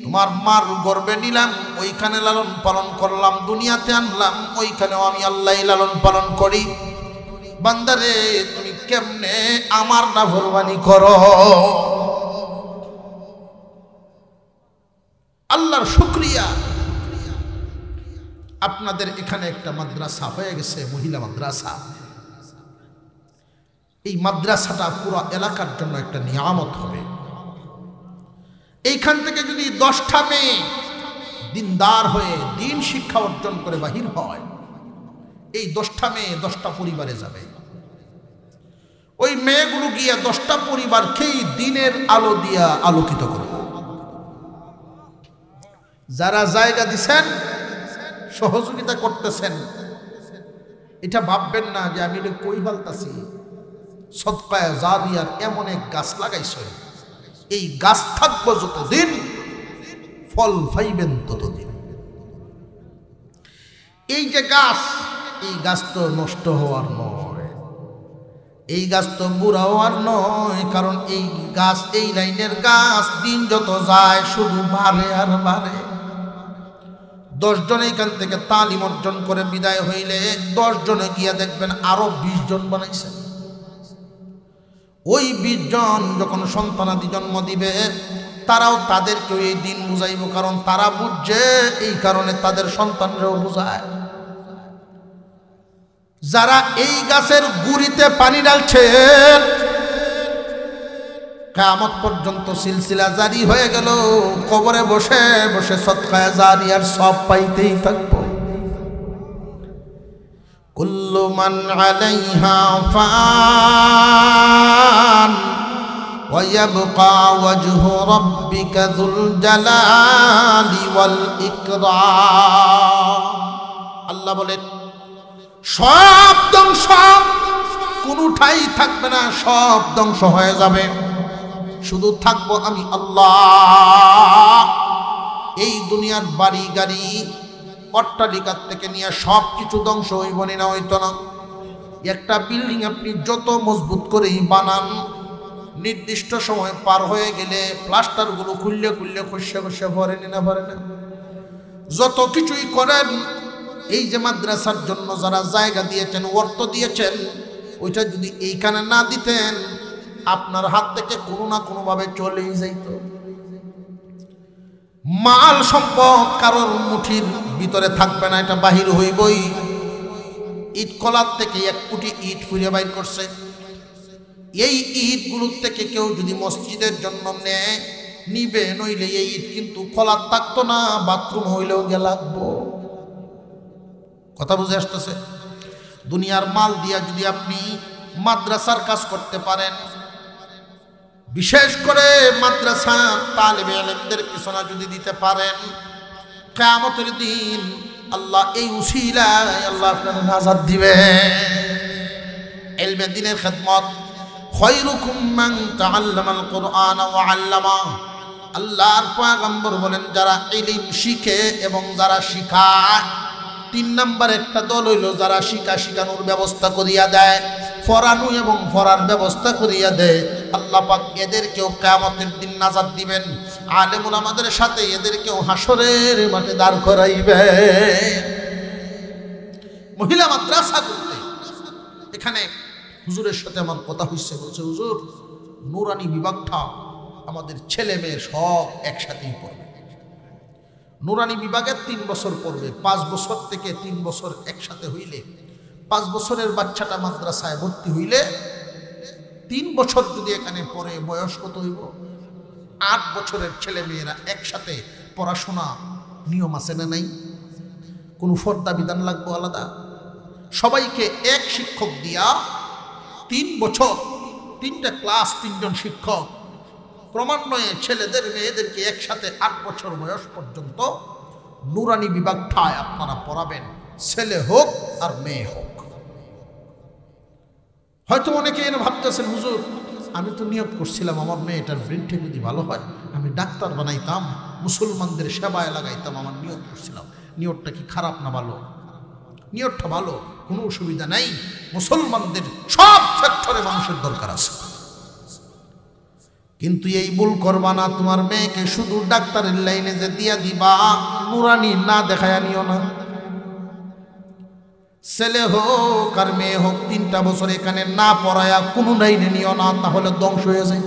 তোমার মার গর্ভে নিলাম, ওইখানে লালন পালন করলাম, দুনিয়াতে আনলাম, ওইখানেও আমি আল্লাহ লালন পালন করি। বান্দারে, তুমি কেমনে আমার নাফরমানি করো? আল্লাহর শুকরিয়া, আপনাদের এখানে একটা মাদ্রাসা হয়ে গেছে, মহিলা মাদ্রাসা। এই মাদ্রাসাটা পুরো এলাকার জন্য একটা নিয়ামত হবে। এইখান থেকে যদি 10টা মেয়ে দিনদার হয়ে দিন শিক্ষা অর্জন করে বাহির হয়, এই 10টা মেয়ে 10টা পরিবারে যাবে। ওই মেয়েগুলো গিয়ে 10টা পরিবারকেই দিনের আলো দিয়া আলোকিত করবে। যারা জায়গা দিছেন, সহযোগিতা করতেছেন, এটা ভাববেন না যে আমি কই বলতাছি। সদকায়ে জারিয়ার এমন এক গাছ লাগাইছে, এই গাছ থাকবো যতদিন, ফল পাইবেন ততদিন। এই যে গাছ, এই গাছ তো নষ্ট হওয়ার নয়, এই গাছ তো বুড়া হওয়ার নয়। কারণ এই গাছ, এই লাইনের গাছ দিন যত যায় শুধু বাড়ে আর বাড়ে। 10 জন এইখান থেকে তালিম অর্জন করে বিদায় হইলে 10 জনে গিয়া দেখবেন আরো 20 জন বানাইছে। ওই 20 জন যখন সন্তানাদি জন্ম দিবে, তারাও তাদেরকেও এই দিন বুঝাইব, কারণ তারা বুঝছে, এই কারণে তাদের সন্তানরাও বুঝায়। যারা এই গাছের গুড়িতে পানি ঢালছেন, কিয়ামত পর্যন্ত সিলসিলা জারি হয়ে গেল। কবরে বসে বসে সদকায়ে জারিয়ার সব পাইতেই থাকবো। কুল্লু মান আলাইহা ফান ওয়া ইয়াবকা ওয়াজহু রাব্বিকা যুল জালালি ওয়াল ইকরাম। আল্লাহ বলেন, সব ধ্বংস, কোনটাই থাকবে না, সব ধ্বংস হয়ে যাবে, শুধু থাকবো আমি আল্লাহ। এই দুনিয়ার বাড়ি গাড়ি অট্টালিকার থেকে নিয়ে সব কিছু ধ্বংস হইব না, হইতো না। একটা বিল্ডিং আপনি যত মজবুত করেই বানান, নির্দিষ্ট সময় পার হয়ে গেলে প্লাস্টারগুলো খুললে খুললে খসে খসে ভরে না, ভরে না। যত কিছুই করেন, এই যে মাদ্রাসার জন্য যারা জায়গা দিয়েছেন, অর্থ দিয়েছেন, ওইটা যদি এইখানে না দিতেন, আপনার হাত থেকে কোনো না কোনোভাবে চলেই যাইত। মাল সম্পদ কারোর মুঠির ভিতরে থাকবে না, এটা বাহির হইবই। ইট কলার থেকে 1 কোটি ইট ফুঁড়ে বাইর করছে। এই ইটগুলোর থেকে কেউ যদি মসজিদের জন্য নেয়, নিবে, নইলে এই ইট কিন্তু কলার থাকতো না, বাথরুম হইলেও গিয়ে লাগবো। কথা বুঝে আসতেছে? দুনিয়ার মাল দিয়া যদি আপনি মাদ্রাসার কাজ করতে পারেন, বিশেষ করে মাদ্রাসার তালিবে ইলমদের পিছনে যদি দিতে পারেন, কিয়ামতের দিন আল্লাহ এই উসিলায় আল্লাহ আপনাকে নাজাত দিবে। ইলমে দ্বীনের খিদমত, খায়রুকুম মান তাআল্লামাল কুরআন ওয়া আল্লামা। আল্লাহর পয়গম্বর বলেন, যারা ইলম শিখে এবং যারা শিখায়। 3 নাম্বার একটা দল হইল যারা শিখানোর ব্যবস্থা করিয়া দেয়, পড়ানো এবং পড়ার ব্যবস্থা করিয়া দেয়। আল্লাহ পাক এদেরকেও কিয়ামতের দিন নাজাত দিবেন। আলেম উলামাদের সাথে এদেরকেও হাসরের মাঠে দাঁড় করাইবে। মহিলা মাদ্রাসা করতে এখানে হুজুরের সাথে আমার কথা হইছে, বলছে হুজুর নুরানি বিভাগটা আমাদের ছেলে মেয়ে সব একসাথেই পড়বে। নুরানি বিভাগে 3 বছর পড়বে। 5 বছর থেকে 3 বছর একসাথে হইলে, 5 বছরের বাচ্চাটা মাদ্রাসায় ভর্তি হইলে 3 বছর যদি এখানে পড়ে, বয়স কত হইব? 8 বছরের ছেলে মেয়েরা একসাথে পড়াশোনা নিয়ম আছে না নাই? কোনো ফর্দা বিধান লাগবে আলাদা? সবাইকে এক শিক্ষক দিয়া 3 বছর 3টা ক্লাস 3 জন শিক্ষক, ক্রমান্বয়ে ছেলেদের মেয়েদেরকে একসাথে 8 বছর বয়স পর্যন্ত নুরানি বিভাগটায় আপনারা পড়াবেন, ছেলে হোক আর মেয়ে হোক। হয়তো অনেকে এনে ভাবতেছেন, হুজুর আমি তো নিয়ত করছিলাম আমার মেয়েটার ব্রেনটা যদি ভালো হয় আমি ডাক্তার বানাইতাম, মুসলমানদের সেবায় লাগাইতাম, আমার নিয়ত করছিলাম। নিয়তটা কি খারাপ না ভালো? নিয়তটা ভালো, কোনো অসুবিধা নাই। মুসলমানদের সব সেক্টরে মানুষের দরকার আছে, কিন্তু এই ভুল করবা না। তোমার মেয়েকে শুধু ডাক্তারের লাইনে যে দিয়া দিবা, নুরানি না দেখায়া নিও না। ছেলে হোক আর মেয়ে হোক 3টা বছর এখানে না পড়ায়া কোনো লাইনে নিও না, তাহলে ধ্বংস হয়ে যায়।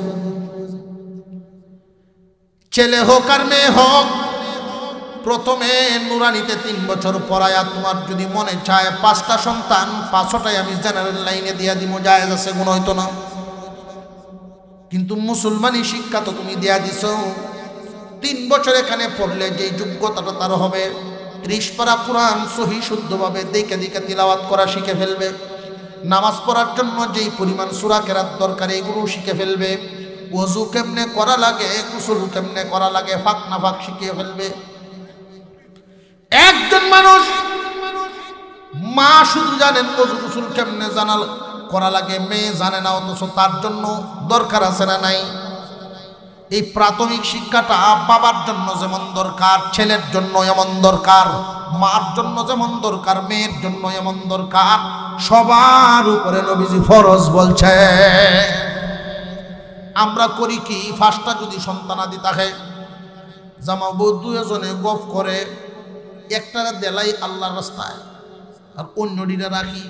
ছেলে হোক আর মেয়ে হোক, প্রথমে নুরানিতে 3 বছর পড়ায়া, তোমার যদি মনে চায় 5টা সন্তান 5টাই আমি জেনারেল লাইনে দিয়া দিব, জায়েজ আছে, গুণ হইতো না। কিন্তু মুসলমানি শিক্ষা তো তুমি দেয়া দিছ। 3 বছর এখানে পড়লে যে যোগ্যতাটা তার হবে, 30 পারা কোরআন সহি শুদ্ধভাবে দেখে দেখে তিলাওয়াত করা শিখে ফেলবে। নামাজ পড়ার জন্য যেই পরিমাণ সূরা কেরাত দরকার এগুলো শিখে ফেলবে। ওযু কেমনে করা লাগে, গোসল কেমনে করা লাগে, ফাঁক না ফাঁক শিখিয়ে ফেলবে। একজন মানুষ মা শুধু জানেন ওযু গোসল কেমনে করা লাগে, মেয়ে জানে না, অথচ তার জন্য দরকার আছে না নাই? এই প্রাথমিক শিক্ষাটা বাবার জন্য যেমন দরকার, ছেলের জন্য এমন দরকার, মার জন্য যেমন দরকার, মেয়ের জন্য এমন দরকার। সবার উপরে নবীজি ফরজ বলছে। আমরা করি কি, 5টা যদি সন্তানাদি থাকে, জামা বউ 2জনে গফ করে, একটারা দেলাই আল্লাহর রাস্তায় আর অন্যটিরা রাখি।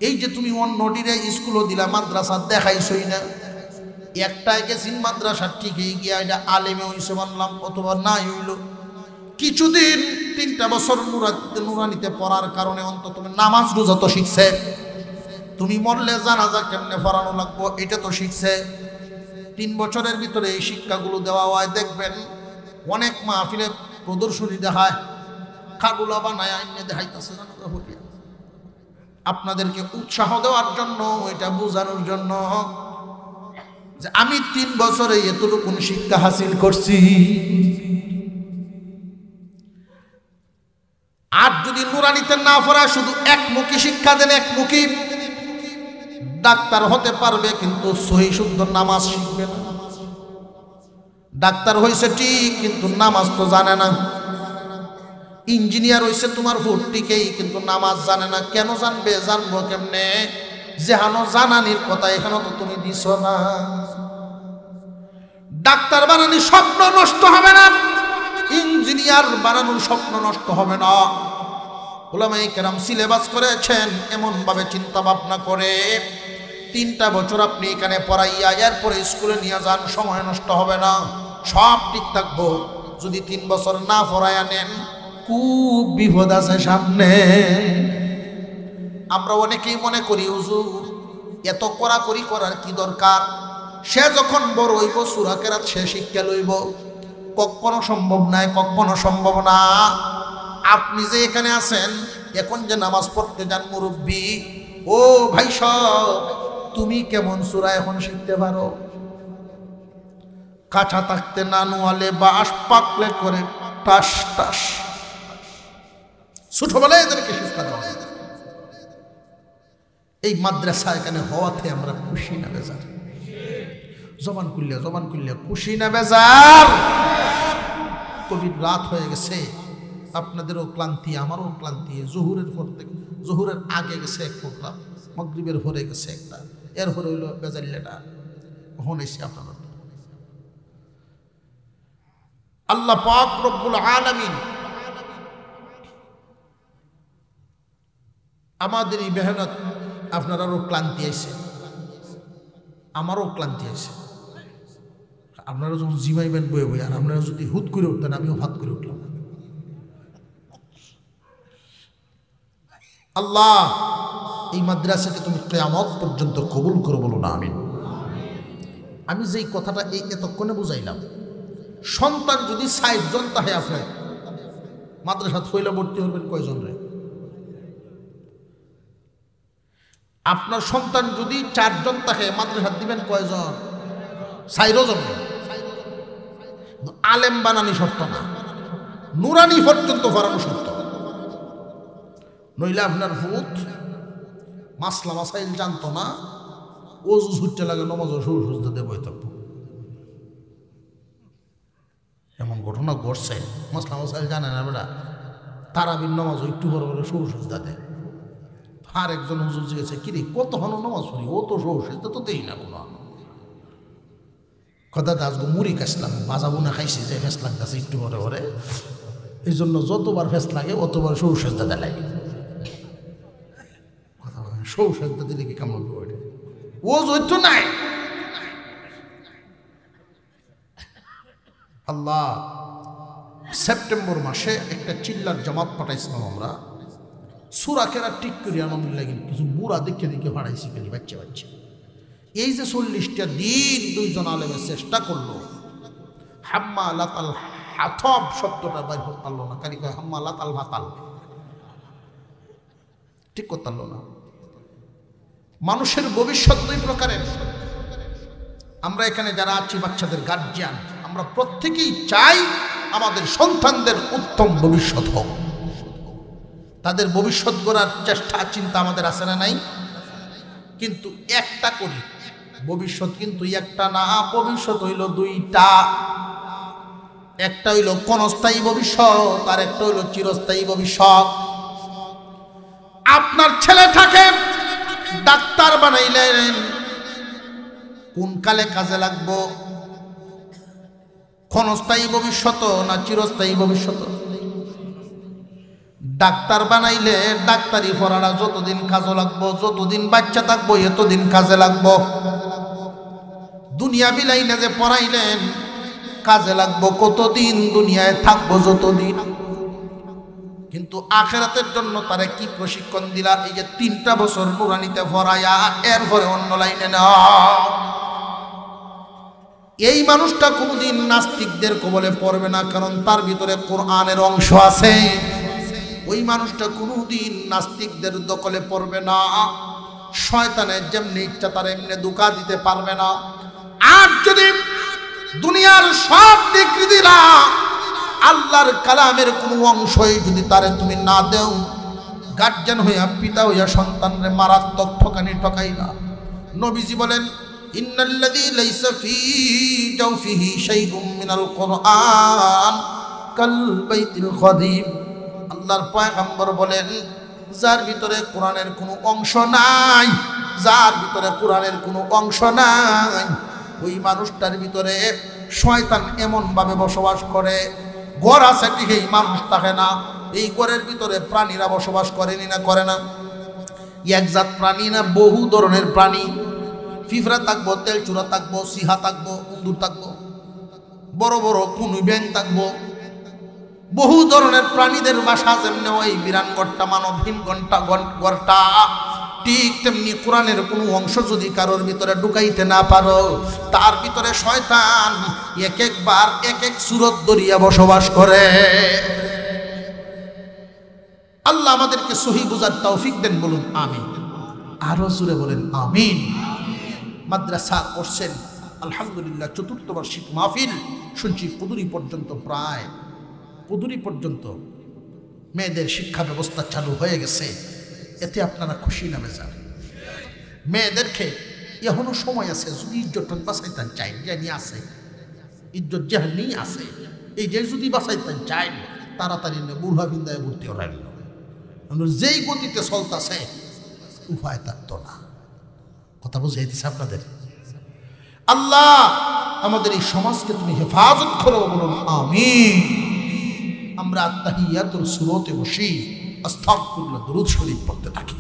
এই যে তুমি অন্যটিরা স্কুলও দিলা, মাদ্রাসা দেখাইছই না। একটাই গেছিন মাদ্রাসা ঠিকই গিয়া এটা আলেমে হইছে মানলাম, অথবা নাই হইল। কিছুদিন 3টা বছর নুরানিতে পড়ার কারণে অন্তত নামাজ রোজা তো শিখছে, তুমি মরলে জানাজা কেমনে পড়ানো লাগবো এটা তো শিখছে। 3 বছরের ভিতরে এই শিক্ষাগুলো দেওয়া হয়। দেখবেন অনেক মাহফিলে প্রদর্শনী দেখায়, খাগুলা বানায় আইনে দেখাইতেছে জানাজা হইয়া, আপনাদেরকে উৎসাহ দেওয়ার জন্য, এটা বোঝানোর জন্য যে আমি 3 বছরে এতটুকু শিক্ষা হাসিল করছি। আর যদি নুরানিতে না পড়ায় শুধু একমুখী শিক্ষা দেন, একমুখী, ডাক্তার হতে পারবে কিন্তু সহি শুদ্ধ নামাজ শিখবে না। ডাক্তার হইছে ঠিক কিন্তু নামাজ তো জানে না। ইঞ্জিনিয়ার হইছে তোমার ভর্তিকেই কিন্তু নামাজ জানে না। কেন জানবে? জানবো কেমনে? যেহানো জানানির কথা এখানে তো তুমি দিছ না। ডাক্তার বানানোর স্বপ্ন নষ্ট হবে না, ইঞ্জিনিয়ার বানানোর স্বপ্ন নষ্ট হবে না। উলামায়ে কেরাম সিলেবাস করেছেন এমন ভাবে চিন্তা ভাবনা করে, 3টা বছর আপনি এখানে পড়াইয়া এরপরে স্কুলে নিয়ে যান, সময় নষ্ট হবে না, সব ঠিক থাকবো। যদি 3 বছর না পড়াইয়া নেন, খুব বিপদ আছে সামনে। আমরা অনেকেই মনে করি হুজুর এত কড়াকড়ি করার কি দরকার, সে যখন বড় হইব সূরা কেরাত সে শিক্ষা লইব। কখনো সম্ভব নাই, কখনো সম্ভব না। আপনি যে এখানে আছেন, এখন যে নামাজ পড়তে যান মুরব্বী, ও ভাই সব, তুমি কেমন সূরা এখন শিখতে পারো? কাঁচা থাকতে না নোয়ালে বাঁশ পাকলে করে টাস টাস, ছোটবেলায় এদেরকে শিক্ষা দেওয়া। এই মাদ্রাসা এখানে হওয়াতে আমরা খুশি না বেজার? জবান খুললে খুশি না বেজার? কবির রাত হয়ে গেছে, আপনাদেরও ক্লান্তি, আমারও ক্লান্তি। জোহরের পর থেকে, জোহরের আগে গেছে এক প্রোগ্রাম, মাগরিবের পরে গেছে একটা, এরপরে হইল বেজাল্লাটা, কখন এসে আপনারা। আল্লাহ পাক রব্বুল আলামিন আমাদের এই মেহনত, আপনারাও ক্লান্তি আছে, আমারও ক্লান্তি আছে। আপনারা যখন জিমাইবেন বয়ে বয়ে, আর আপনারা যদি হুট করে উঠতেন, আমিও হাত করে উঠলাম। আল্লাহ এই মাদ্রাসাকে তুমি কিয়ামত পর্যন্ত কবুল করে বলো না আমিন। আমি যেই কথাটা এই এতক্ষণে বুঝাইলাম, সন্তান যদি ৬০ জন তাহে আপনার মাদ্রাসা হইলে ভর্তি হবেন কয়জন রে? আপনার সন্তান যদি ৪ জন তাহে মাদ্রাসা দিবেন কয়জন? ৬০ জন। আলেম বানানি শর্ত না, নুরানি পর্যন্ত পড়ানো শর্ত। নইলে আপনার ভূত মাসলা মাসাইল জানতো না, ওজু ছুটতে লাগে, নমাজ সরু সুজদা দিয়ে বই থাকবো। এমন ঘটনা ঘটছে, মাসলা মাসাইল জানে না বেটা, তারাবির নমাজ একটু বড় বড় সরু সুজদা দেয়। আর একজন হুজুর জিজ্ঞেসে, কিরে কত হন নমাজ পড়ি, ও তো সরু সুজদা তো দেই না কোনো। কথা আজকে মুড়ি খাইছিলাম, ভাজা বুনা খাইছি, যে ফেস লাগতেছে একটু ঘরে ঘরে, এই জন্য যতবার ফেস লাগে অতবার সরু সুজদা দেয় লাগে। সরু সুজদা দিলে কি কেমন হবে? ও জৈত্য নাই। আল্লাহ সেপ্টেম্বর মাসে একটা চিল্লার জামাত পাঠাইছিলাম আমরা, সূরা কেরা ঠিক করি আনন্দ লাগে, কিছু বুড়া দেখে দেখে ভাড়াইছি খালি বাচ্চা বাচ্চা। এই যে ৪০টা দিন ২ জন আলেমে চেষ্টা করলো, হাম্মালাত আল হাতব শব্দটা বাইর করতে পারলো না, খালি কয় হাম্মালাত আল ভাতাল, ঠিক করতে পারলো না। মানুষের ভবিষ্যৎ ২ প্রকারের। আমরা এখানে যারা আছি বাচ্চাদের গার্জিয়ান, আমরা প্রত্যেকেই চাই আমাদের সন্তানদের উত্তম ভবিষ্যৎ হোক। তাদের ভবিষ্যৎ গড়ার চেষ্টা চিন্তা আমাদের আছে না নাই? কিন্তু একটা করি, ভবিষ্যৎ কিন্তু একটা না, ভবিষ্যৎ হইল ২টা। একটা হইল ক্ষণস্থায়ী ভবিষ্যৎ, আর একটা হইল চিরস্থায়ী ভবিষ্যৎ। আপনার ছেলেটাকে ডাক্তার বানাইলেন, কোন কালে কাজে লাগবো? ক্ষণস্থায়ী ভবিষ্যৎ না চিরস্থায়ী ভবিষ্যৎ? ডাক্তার বানাইলে ডাক্তারি পড়াটা যতদিন কাজে লাগবো, যতদিন বাচ্চা থাকবো এতদিন কাজে লাগবো। দুনিয়া বিলাইনে যে পড়াইলেন, কাজে লাগবো কতদিন? দুনিয়ায় থাকবো যতদিন। কিন্তু আখিরাতের জন্য তারা কি প্রশিক্ষণ দিলা? এই যে 3টা বছর নুরানিতে পড়ায়া এরপরে অন্য লাইনে নেওয়া। এই মানুষটা কোনোদিন নাস্তিকদের কবলে পড়বে না, কারণ তার ভিতরে কোরআনের অংশ আছে। ওই মানুষটা কোনোদিন নাস্তিকদের দখলে পড়বে না। শয়তানের যেমনি ইচ্ছা তার এমনি ধোঁকা দিতে পারবে না। আর যদি দুনিয়ার সব ডিগ্রি দিলা, আল্লাহর কালামের কোনো অংশই যদি তারে তুমি না দেও, গার্জিয়ান হইয়া পিতা হইয়া সন্তানরে মারাত্মক ঠকানি ঠকাইলা। নবীজি বলেন, ইন্নাল্লাযী লাইসা ফী জাওফিহি শাইউম মিনাল কুরআন কাল বাইতিল খাদিম। আল্লাহর পয়গম্বর বলেন, যার ভিতরে কোরআনের কোনো অংশ নাই, যার ভিতরে কোরআনের কোনো অংশ নাই, ওই মানুষটার ভিতরে শয়তান এমন ভাবে বসবাস করে, ঘর আছে ঠিকই মানুষ থাকে না। এই ঘরের ভিতরে প্রাণীরা বসবাস করেনি না করে না? একজাত প্রাণী না, বহু ধরনের প্রাণী। ফিফরা থাকবো, তেলচুরা থাকবো, সিহা থাকবো, উন্দুর থাকবো, বড় বড় কুনুই ব্যাং থাকবো। বহু ধরনের প্রাণীদের বাসা যেমনি ওই বিরানগড়টা মানবহীন গড়টা, ঠিক তেমনি কোরআনের কোনো অংশ যদি কারোর ভিতরে ঢুকাইতে না পারো, তার ভিতরে শয়তান এক একবার এক এক সুরত দরিয়া বসবাস করে। আল্লাহ আমাদেরকে সহি বুঝার তৌফিক দেন, বলুন আমিন। আরো জোরে বলেন আমিন। মাদ্রাসা করছেন আলহামদুলিল্লাহ, চতুর্থ বার্ষিক মাহফিল শুনছি কুদুরি পর্যন্ত, প্রায় কুদুরি পর্যন্ত মেয়েদের শিক্ষা ব্যবস্থা চালু হয়ে গেছে। এতে আপনারা খুশি না বেজার? মেয়েদেরকে এখনো সময় আছে, যদি ইজ্জত বাঁচাইতেন চাই, জানি আছে ইজ্জত যেহানি আছে, এই যে যদি বাঁচাইতেন চাই তাড়াতাড়ি বুড়া বিন্দায় ভর্তি হলেন। যেই গতিতে চলতেছে উপায় থাকতো না। কথা বুঝাইতেছে আপনাদের? আল্লাহ আমাদের এই সমাজকে তুমি হেফাজত করো, বলুন আমিন। আমরা আত্তাহিয়াতুল সুরতে বসি আস্তাগফিরুল্লাহ দুরূদ শরীফ পড়তে থাকি।